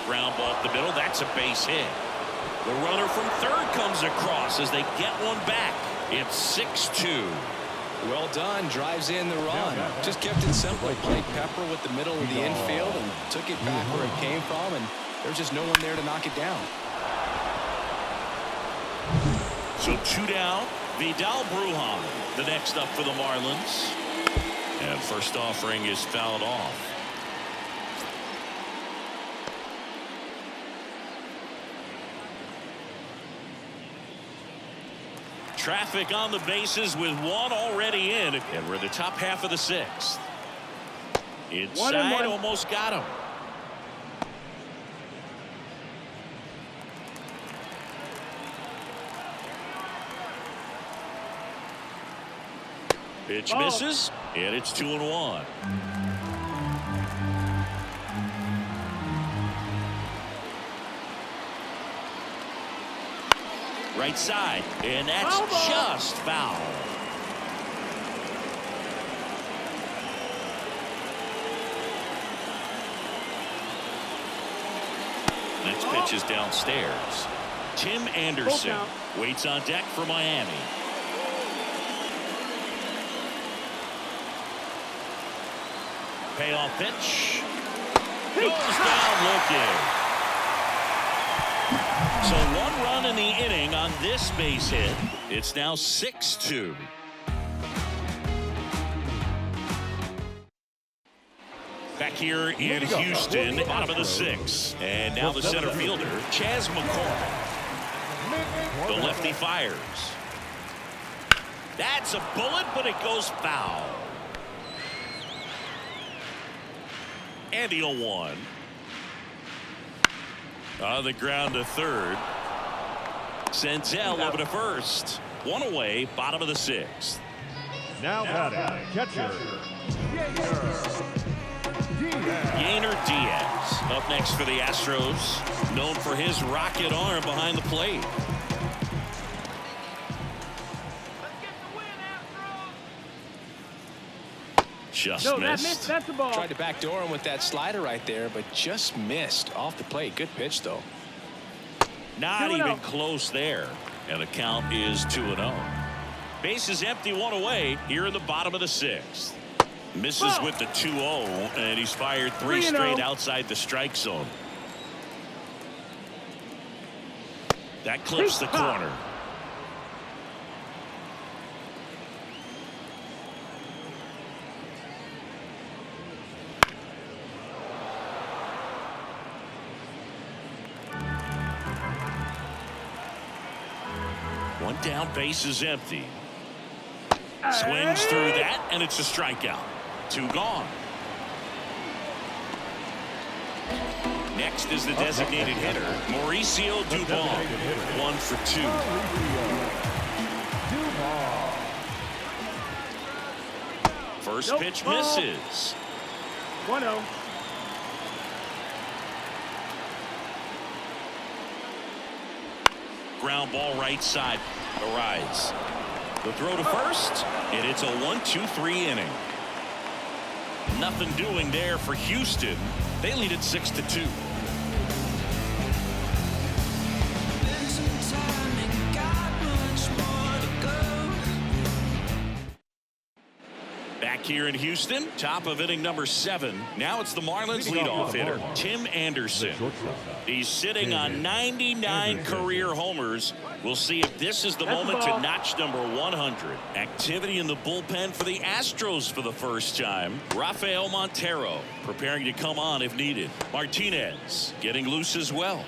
Speaker 1: Ground ball up the middle. That's a base hit. The runner from third comes across as they get one back. It's 6-2.
Speaker 2: Well done. Drives in the run. Just kept it simple. Played pepper with the middle of the infield and took it back where it came from, and there's just no one there to knock it down.
Speaker 1: So 2 down. Vidal Brujan, the next up for the Marlins. And first offering is fouled off. Traffic on the bases with one already in, and we're in the top half of the 6th. Inside, almost got him. Pitch misses, and it's 2-1. Right side, and that's just foul. Next pitch is downstairs. Tim Anderson waits on deck for Miami. Payoff pitch. Goes down looking. So 1 run in the inning on this base hit. It's now 6-2. Back here in Houston, bottom of the 6th. And now the center fielder, Chas McCormick. The lefty fires. That's a bullet, but it goes foul. And the 0-1. On the ground to third. Senzel over to first. 1 away, bottom of the 6th.
Speaker 3: Now batting, catcher.
Speaker 1: Yainer Diaz up next for the Astros. Known for his rocket arm behind the plate. Just missed.
Speaker 4: That's the ball.
Speaker 2: Tried to backdoor him with that slider right there, but just missed off the plate. Good pitch, though.
Speaker 1: Not even close there. And the count is 2-0. Base is empty, 1 away here in the bottom of the 6th. Misses with the 2-0, and he's fired 3 straight outside the strike zone. That clips the corner. One down, base is empty. Swings through that, and it's a strikeout. 2 gone. Next is the designated hitter, Mauricio Dubon. 1 for 2. First pitch misses.
Speaker 4: 1-0.
Speaker 1: Ground ball right side. Arrives. The throw to first, and it's a 1-2-3 inning. Nothing doing there for Houston. They lead it 6-2. Back here in Houston, top of inning number 7. Now it's the Marlins leadoff hitter, Tim Anderson. He's sitting on 99 career homers. We'll see if this is the moment to notch number 100. Activity in the bullpen for the Astros for the first time. Rafael Montero preparing to come on if needed. Martinez getting loose as well.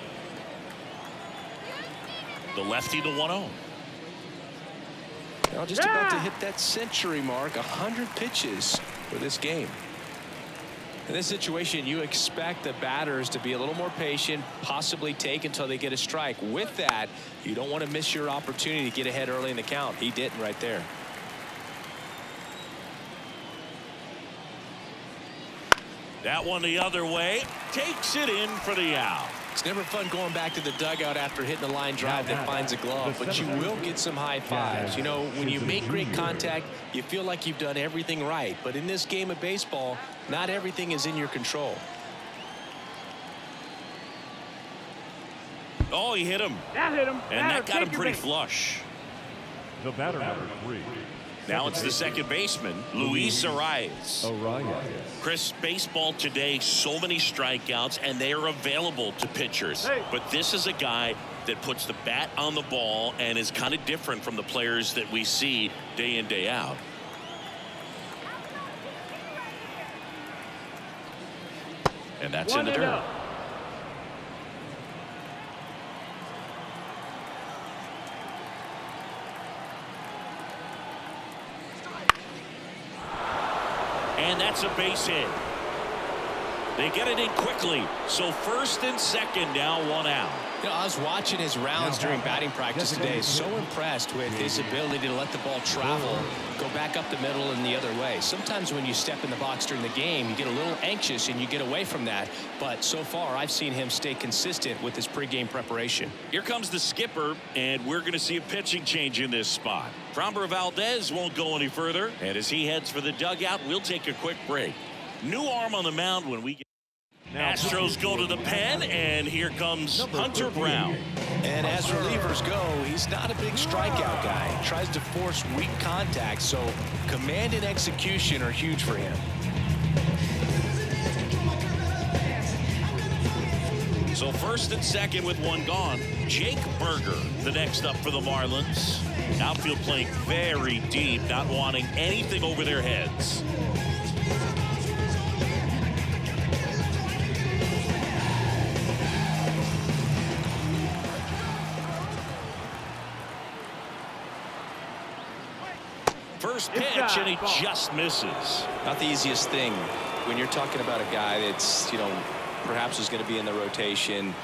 Speaker 1: The lefty, the 1-0.
Speaker 2: Now just about to hit that century mark, 100 pitches for this game. In this situation, you expect the batters to be a little more patient, possibly take until they get a strike. With that, you don't want to miss your opportunity to get ahead early in the count. He didn't right there.
Speaker 1: That one the other way. Takes it in for the out.
Speaker 2: It's never fun going back to the dugout after hitting a line drive that finds a glove, but you will get some high fives. You know, when you make great contact, you feel like you've done everything right. But in this game of baseball, not everything is in your control.
Speaker 1: Oh, he hit him.
Speaker 4: That hit him.
Speaker 1: And that got him pretty flush.
Speaker 3: The batter number 3,
Speaker 1: Now it's the second baseman, Luis Arias.
Speaker 3: Arias.
Speaker 1: Chris, baseball today, so many strikeouts, and they are available to pitchers. But this is a guy that puts the bat on the ball and is kind of different from the players that we see day in, day out. And that's in the dirt. And that's a base hit. They get it in quickly. So first and second, now one out.
Speaker 2: You know, I was watching his rounds during batting practice today. So impressed with his ability to let the ball travel, go back up the middle and the other way. Sometimes when you step in the box during the game, you get a little anxious and you get away from that. But so far, I've seen him stay consistent with his pregame preparation.
Speaker 1: Here comes the skipper, and we're going to see a pitching change in this spot. Framber Valdez won't go any further. And as he heads for the dugout, we'll take a quick break. New arm on the mound when we get. Astros go to the pen, and here comes Hunter Brown.
Speaker 2: And as relievers go, he's not a big strikeout guy. He tries to force weak contact, so command and execution are huge for him.
Speaker 1: So first and second with one gone. Jake Berger, the next up for the Marlins. Outfield playing very deep, not wanting anything over their heads. First pitch, and he just misses.
Speaker 2: Not the easiest thing when you're talking about a guy that's, you know, perhaps is going to be in the rotation,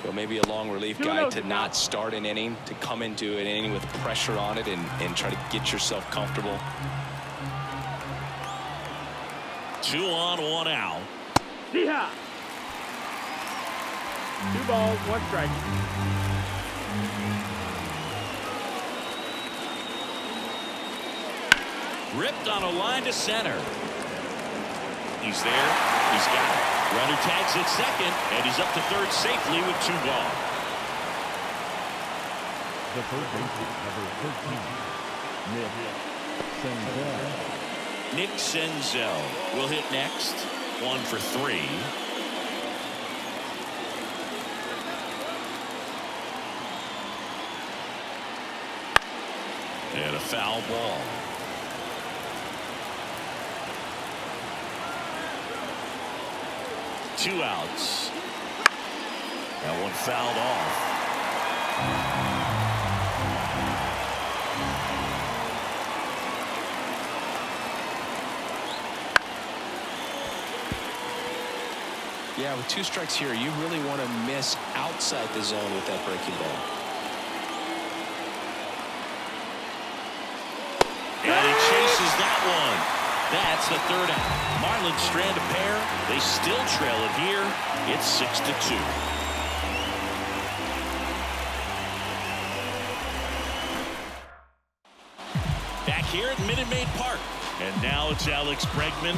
Speaker 2: or maybe a long relief guy, to not start an inning, to come into an inning with pressure on it and try to get yourself comfortable.
Speaker 1: 2 on, 1 out.
Speaker 4: Yeehaw! 2 balls, 1 strike.
Speaker 1: Ripped on a line to center. He's there. He's got it. Runner tags at second, and he's up to third safely with 2 gone.
Speaker 3: The first baseman, number 13,
Speaker 1: Nick Senzel will hit next. 1 for 3. And a foul ball. Two outs. That one fouled off.
Speaker 2: Yeah, with 2 strikes here, you really want to miss outside the zone with that breaking ball.
Speaker 1: And he chases that one. That's the 3rd out. Marlins strand a pair. They still trail it here. It's 6-2. Back here at Minute Maid Park. And now it's Alex Bregman.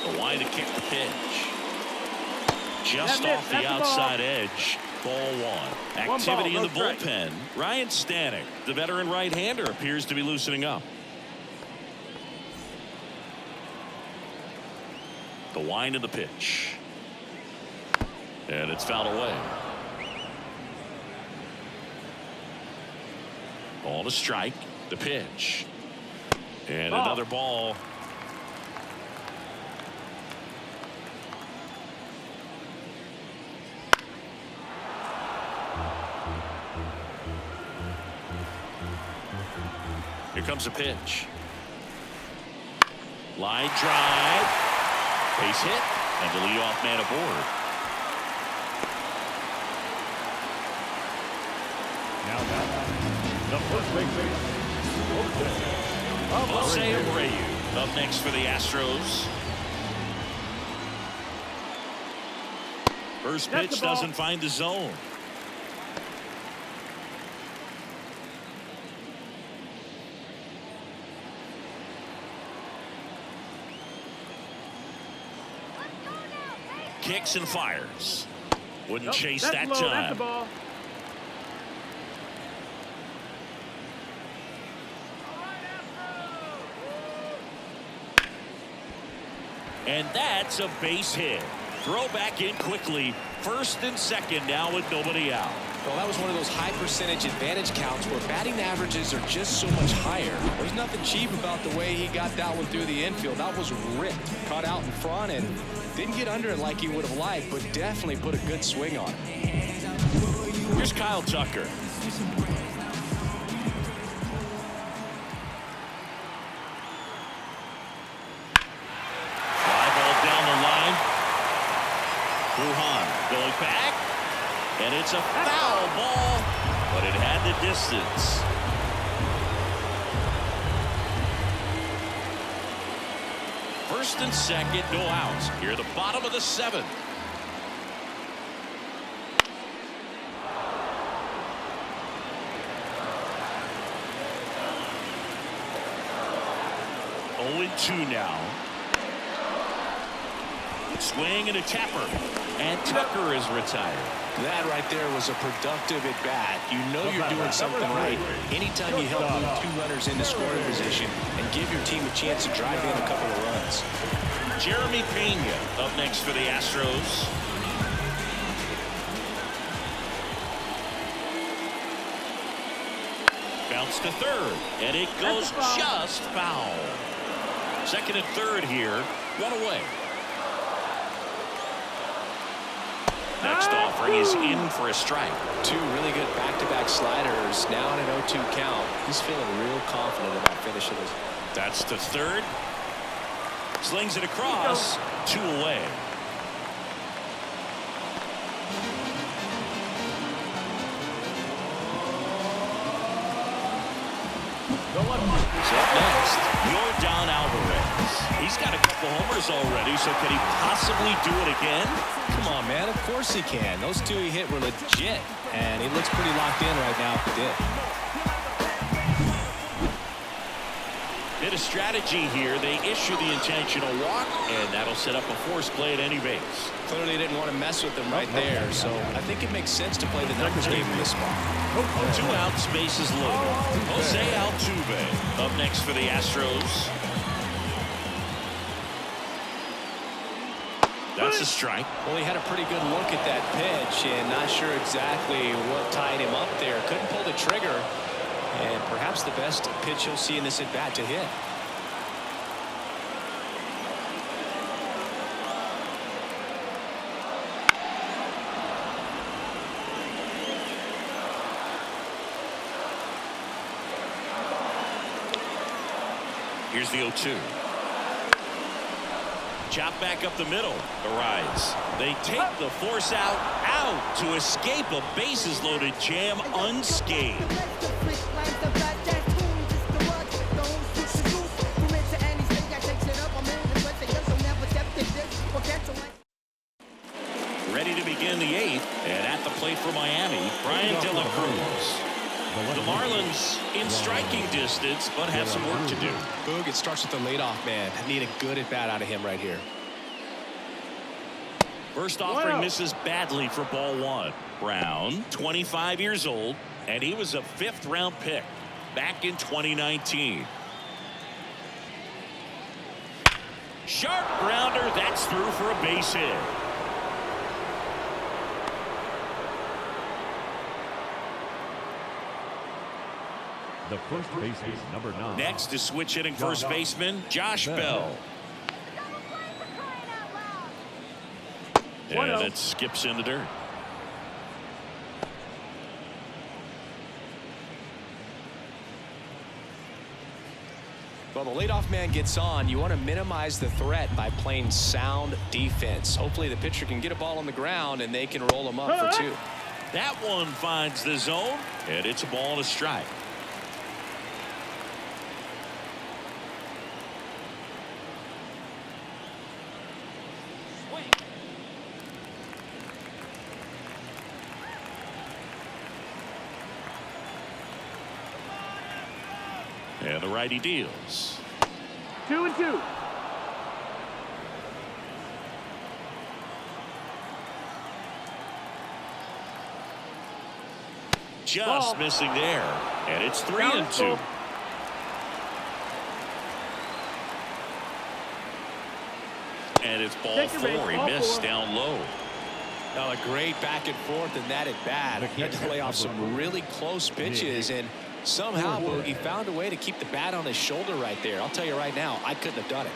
Speaker 1: The line to kick the pitch. Just off the outside edge. Ball 1. Activity in the bullpen. Ryan Stanek, the veteran right-hander, appears to be loosening up. The wind of the pitch. And it's fouled away. Ball to strike. The pitch. And another ball. Here comes a pitch. Line drive. Base hit. And the leadoff man aboard.
Speaker 3: Now, the first baseman,
Speaker 1: Jose Abreu up next for the Astros. First pitch doesn't find the zone. Kicks and fires. Wouldn't chase that time. And that's a base hit. Throw back in quickly. First and second now with nobody out.
Speaker 2: Well, that was one of those high percentage advantage counts where batting averages are just so much higher. There's nothing cheap about the way he got that one through the infield. That was ripped, caught out in front, and didn't get under it like he would have liked, but definitely put a good swing on it.
Speaker 1: Here's Kyle Tucker. Fly ball down the line. Wuhan going back. And it's a foul ball, but it had the distance. First and second, no outs. Here at the bottom of the seventh. Oh, 2 now. Swing and a tapper. And Tucker is retired.
Speaker 2: That right there was a productive at bat. You know you're doing something right anytime you help move 2 runners into scoring position and give your team a chance to drive in a couple of runs.
Speaker 1: Jeremy Pena up next for the Astros. Bounce to third, and it goes just foul. Second and third here, 1 away. Next offering is in for a strike.
Speaker 2: 2 really good back-to-back sliders. Now in an 0-2 count. He's feeling real confident about finishing this.
Speaker 1: That's to third. Slings it across. 2 away. Up next, Yordan Alvarez. He's got a couple homers already, so can he possibly do it again?
Speaker 2: Come on, man. Of course he can. Those 2 he hit were legit, and he looks pretty locked in right now if he did.
Speaker 1: Bit of strategy here. They issue the intentional walk, and that'll set up a force play at any base.
Speaker 2: Clearly didn't want to mess with them right there, so I think it makes sense to play the numbers game in this spot.
Speaker 1: 2 outs, bases loaded. Jose Altuve up next for the Astros. That's a strike.
Speaker 2: Well, he had a pretty good look at that pitch and not sure exactly what tied him up there. Couldn't pull the trigger, and perhaps the best pitch you'll see in this at bat to hit.
Speaker 1: Here's the 0-2. Chop back up the middle. Arise. They take the force out to escape a bases loaded jam unscathed. Ready to begin the 8th, and at the plate for Miami, Brian De La Cruz. The Marlins in striking distance, but have some work to do.
Speaker 2: Boog, it starts with the leadoff man. Need a good at bat out of him right here.
Speaker 1: First offering misses badly for ball 1. Brown, 25 years old, and he was a 5th-round pick back in 2019. Sharp grounder, that's through for a base hit.
Speaker 3: The first baseman, number 9.
Speaker 1: Next is switch hitting first baseman Josh Bell. And it skips in the dirt.
Speaker 2: Well, the leadoff man gets on. You want to minimize the threat by playing sound defense. Hopefully the pitcher can get a ball on the ground and they can roll him up for 2.
Speaker 1: That one finds the zone, and it's a ball and a strike. And the righty deals.
Speaker 4: 2-2.
Speaker 1: Just missing there. And it's 3-2. And it's ball
Speaker 4: Take your base,
Speaker 1: 4. He
Speaker 4: ball
Speaker 1: missed
Speaker 4: 4.
Speaker 1: down low.
Speaker 2: Oh, a great back and forth, and that at bat. He had to play off some really close pitches, and somehow Boogie found a way to keep the bat on his shoulder right there. I'll tell you right now, I couldn't have done it.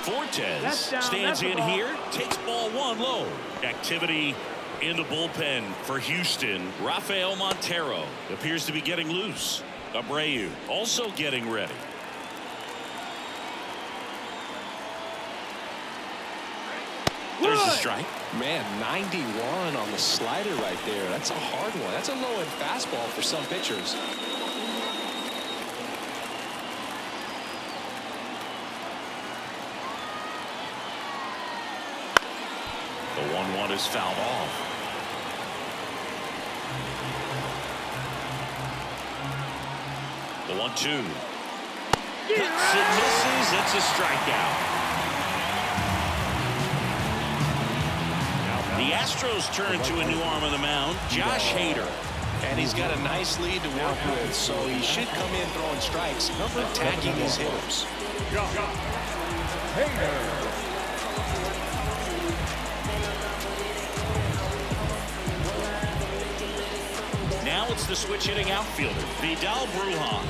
Speaker 1: Fortes stands in here, takes ball 1 low. Activity in the bullpen for Houston. Rafael Montero appears to be getting loose. Abreu also getting ready. There's the strike.
Speaker 2: Man, 91 on the slider right there. That's a hard one. That's a low-end fastball for some pitchers.
Speaker 1: The 1-1 is fouled off. The 1-2. Cuts and misses. It's a strikeout. The Astros turn to a new arm on the mound, Josh Hader.
Speaker 2: And he's got a nice lead to work with, so he should come in throwing strikes, attacking his hitters.
Speaker 1: Now it's the switch hitting outfielder, Vidal Brujan.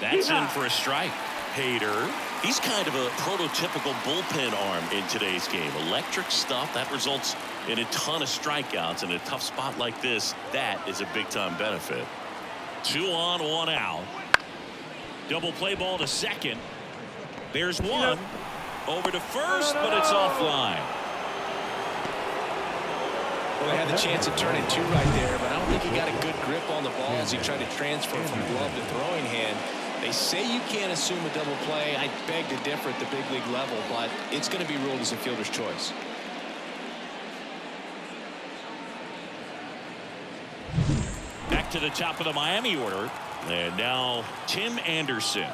Speaker 1: That's in for a strike. Hader, he's kind of a prototypical bullpen arm in today's game. Electric stuff that results in a ton of strikeouts. In a tough spot like this, that is a big-time benefit. 2 on, 1 out. Double play ball to second. There's 1. Over to first, but it's offline.
Speaker 2: Well, they had the chance of turning 2 right there, but I don't think he got a good grip on the ball as he tried to transfer from glove to throwing hand. They say you can't assume a double play. I beg to differ at the big league level, but it's going to be ruled as a fielder's choice.
Speaker 1: Back to the top of the Miami order. And now Tim Anderson.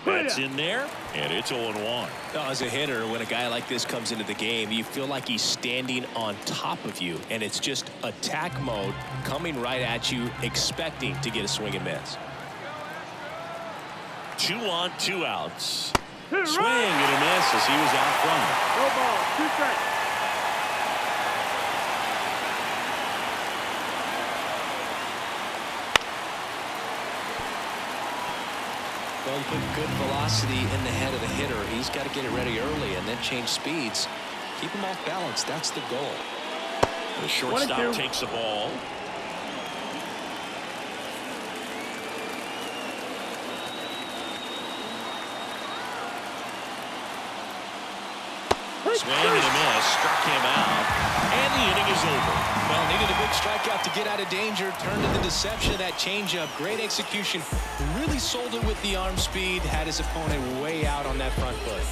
Speaker 1: That's in there, and it's 0-1.
Speaker 2: As a hitter, when a guy like this comes into the game, you feel like he's standing on top of you, and it's just attack mode coming right at you, expecting to get a swing and miss.
Speaker 1: 2 on, 2 outs. Swing and a miss as he was out front.
Speaker 4: No ball, 2 strikes.
Speaker 2: Well, you put good velocity in the head of the hitter. He's got to get it ready early and then change speeds. Keep him off balance. That's the goal.
Speaker 1: The shortstop takes the ball. Swing and a miss. Struck him out. And the inning is over.
Speaker 2: Well, needed a big strikeout to get out of danger. Turned to the deception of that changeup. Great execution. Really sold it with the arm speed. Had his opponent way out on that front foot.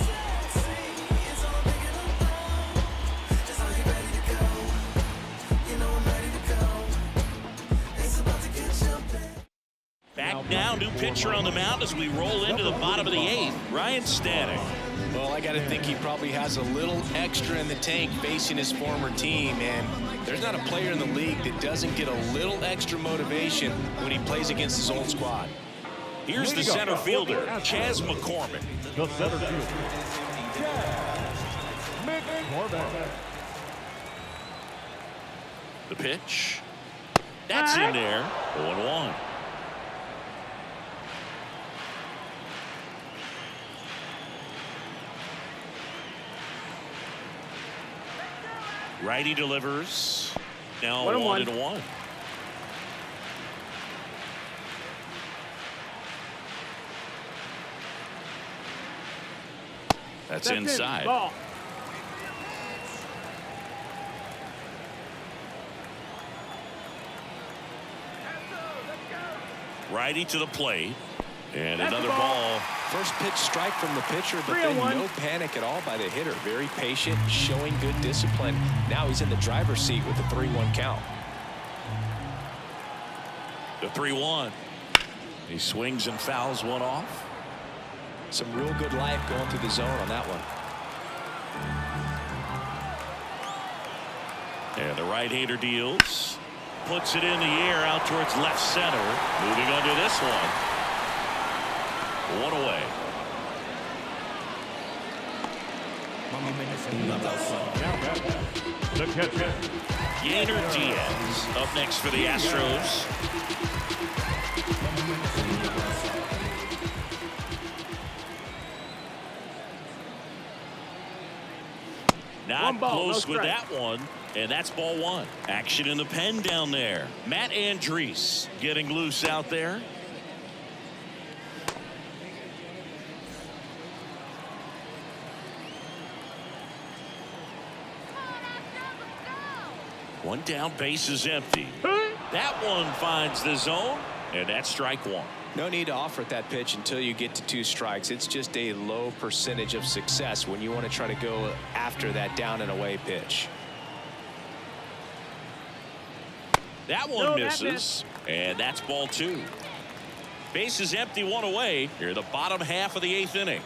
Speaker 1: Back now, new pitcher on the mound as we roll into the bottom of the 8th. Ryan Stanek.
Speaker 2: Well, I got to think he probably has a little extra in the tank facing his former team, and there's not a player in the league that doesn't get a little extra motivation when he plays against his old squad.
Speaker 1: Here's the center fielder, Chas McCormick.
Speaker 3: The center fielder, McCormick.
Speaker 1: The pitch. That's in there. 0-1. Righty delivers. Now 1-1. That's inside.
Speaker 4: Ball.
Speaker 1: Righty to the plate. And another ball.
Speaker 2: First pitch strike from the pitcher, but then no panic at all by the hitter. Very patient, showing good discipline. Now he's in the driver's seat with the 3-1 count.
Speaker 1: The 3-1. He swings and fouls one off.
Speaker 2: Some real good life going through the zone on that one.
Speaker 1: And the right-hander deals. Puts it in the air out towards left center. Moving under this one. One away.
Speaker 3: The catcher.
Speaker 1: Yainer Diaz up next for the Astros. Not close with that one, and that's ball one. Action in the pen down there. Matt Andriese getting loose out there. One down, base is empty. That one finds the zone, and that's strike one.
Speaker 2: No need to offer at that pitch until you get to 2 strikes. It's just a low percentage of success when you want to try to go after that down and away pitch.
Speaker 1: That one misses, and that's ball 2. Base is empty, one away. Here, the bottom half of the 8th inning.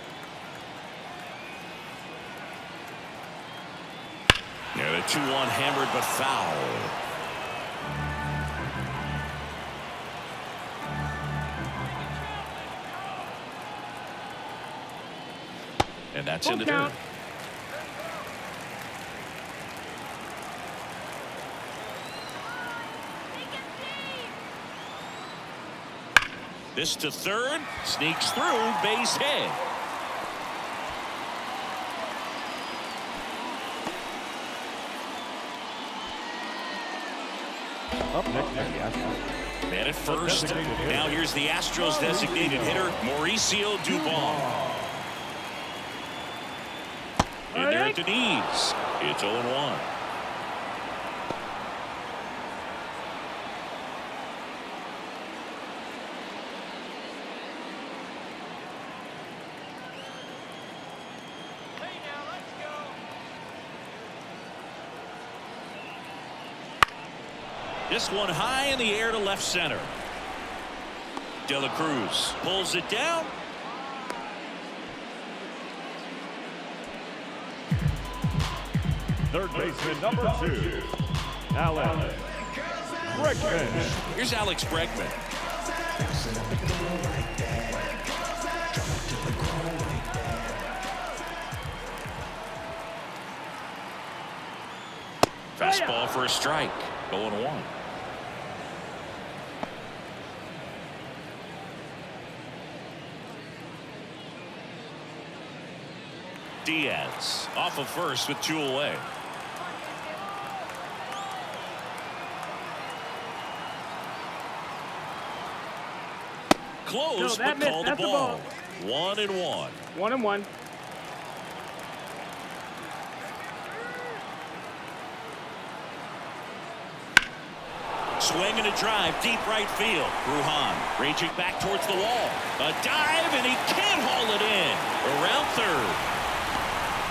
Speaker 1: Yeah, the 2-1 hammered but foul. And that's in the dirt. This to third, sneaks through, base hit.
Speaker 3: Up next, the Astros.
Speaker 1: Man at first. Now here's the Astros designated hitter, Mauricio Dubon. In there at the knees. It's 0-1. This one high in the air to left center. De La Cruz pulls it down.
Speaker 3: Third baseman number 2, Alex Bregman.
Speaker 1: Here's Alex Bregman. Fastball for a strike. 0-1. Diaz off of first with 2 away. Close, but called the ball. 1-1.
Speaker 4: 1-1.
Speaker 1: Swing and a drive, deep right field. Brujan reaching back towards the wall. A dive, and he can't haul it in. Around third.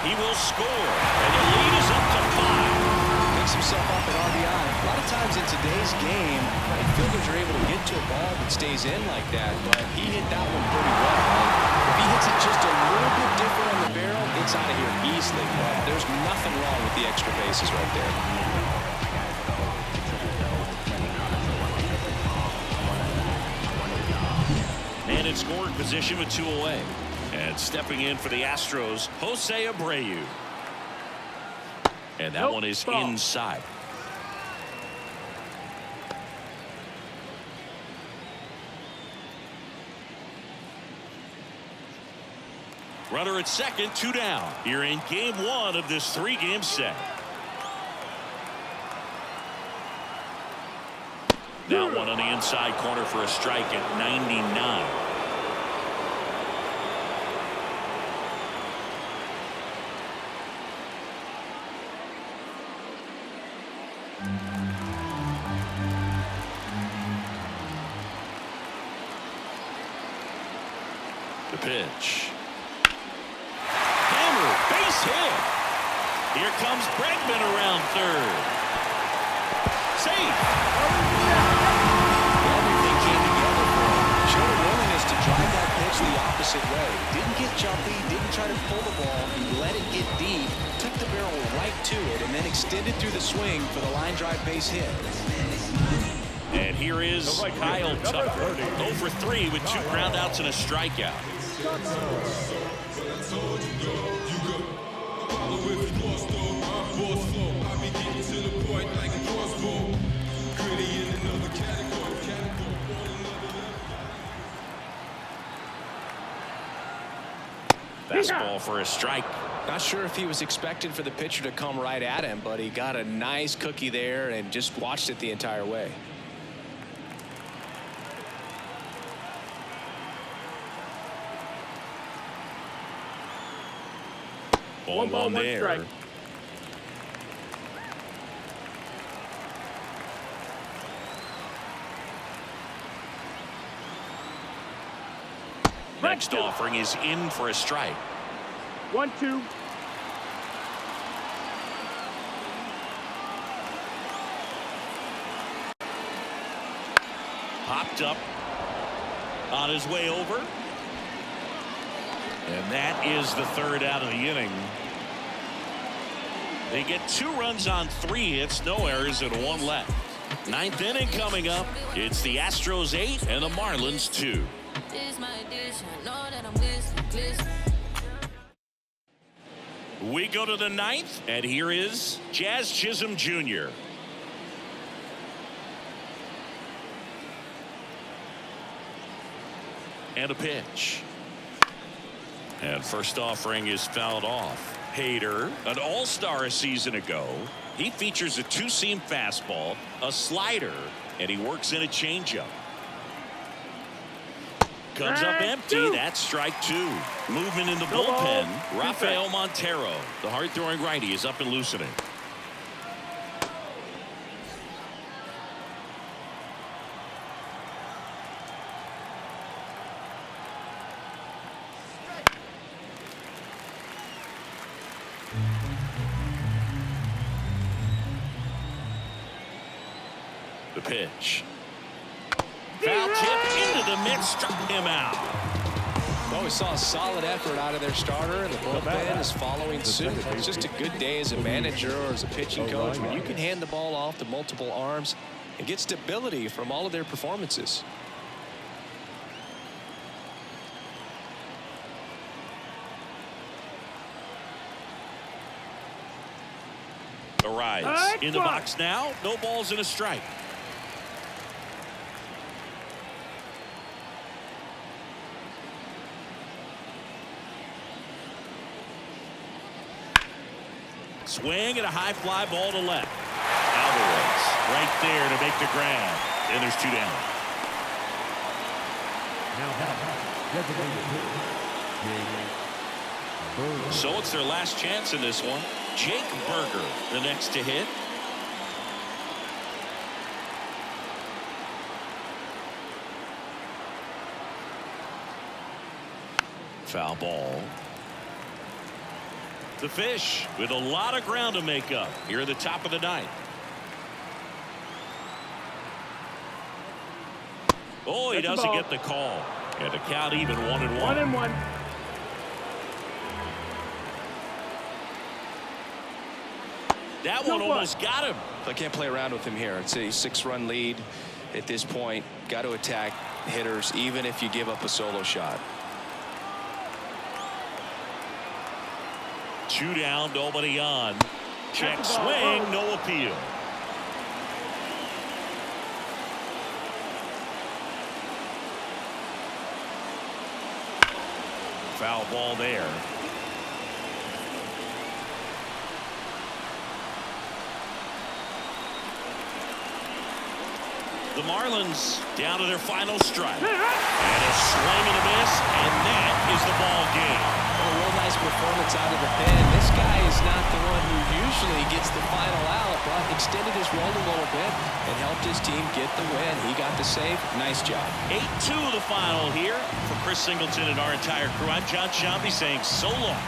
Speaker 1: He will score, and the lead is up to 5.
Speaker 2: Picks himself up at RBI. A lot of times in today's game, fielders are able to get to a ball that stays in like that, but he hit that one pretty well. If he hits it just a little bit different on the barrel, it's out of here easily. But there's nothing wrong with the extra bases right there.
Speaker 1: And in scoring position with 2 away. And stepping in for the Astros, Jose Abreu. And that one is inside. Runner at second, 2 down. Here in game 1 of this 3-game set. Now one on the inside corner for a strike at 99. The pitch. Hammer, base hit. Here comes Bregman around third. Safe.
Speaker 2: Everything try to pull the ball, he let it get deep, took the barrel right to it, and then extended through the swing for the line drive base hit.
Speaker 1: And here is Kyle Tucker, 0 for 3 with 2 groundouts and a strikeout. Fastball for a strike.
Speaker 2: Not sure if he was expecting for the pitcher to come right at him, but he got a nice cookie there and just watched it the entire way.
Speaker 1: Ball one there.
Speaker 4: Strike.
Speaker 1: Next offering is in for a strike.
Speaker 4: 1-2.
Speaker 1: Popped up on his way over. And that is the 3rd out of the inning. They get 2 runs on 3 hits, no errors, and 1 left. 9th inning coming up. It's the Astros 8 and the Marlins 2. We go to the 9th, and here is Jazz Chisholm Jr. And a pitch. And first offering is fouled off. Hader, an all-star a season ago. He features a 2-seam fastball, a slider, and he works in a changeup. Comes up empty. That's strike 2. Movement in the bullpen. Rafael Montero, the hard-throwing righty, is up and loosening. The pitch. Foul tip into the mid, struck him out.
Speaker 2: Well, we saw a solid effort out of their starter, and the bullpen is following suit. It's just a good day as a manager or as a pitching coach when you can hand the ball off to multiple arms and get stability from all of their performances.
Speaker 1: Arise in the box now. No balls and a strike. Swing and a high fly ball to left. Alvarez right there to make the grab. And there's 2 down. So it's their last chance in this one. Jake Berger, the next to hit. Foul ball. The Fish with a lot of ground to make up here at the top of the 9th. Oh, he doesn't get the call. And the count even 1-1.
Speaker 4: 1-1.
Speaker 1: That one almost got him.
Speaker 2: I can't play around with him here. It's a 6-run lead at this point. Got to attack hitters even if you give up a solo shot.
Speaker 1: 2 down, nobody on. Check swing, no appeal. Foul ball there. The Marlins down to their final strike. And a swing and a miss, and that is the ball game.
Speaker 2: A real nice performance out of the pen. This guy is not the one who usually gets the final out, but extended his role a little bit and helped his team get the win. He got the save. Nice job.
Speaker 1: 8-2 the final here. For Chris Singleton and our entire crew, I'm John Shambi saying so long.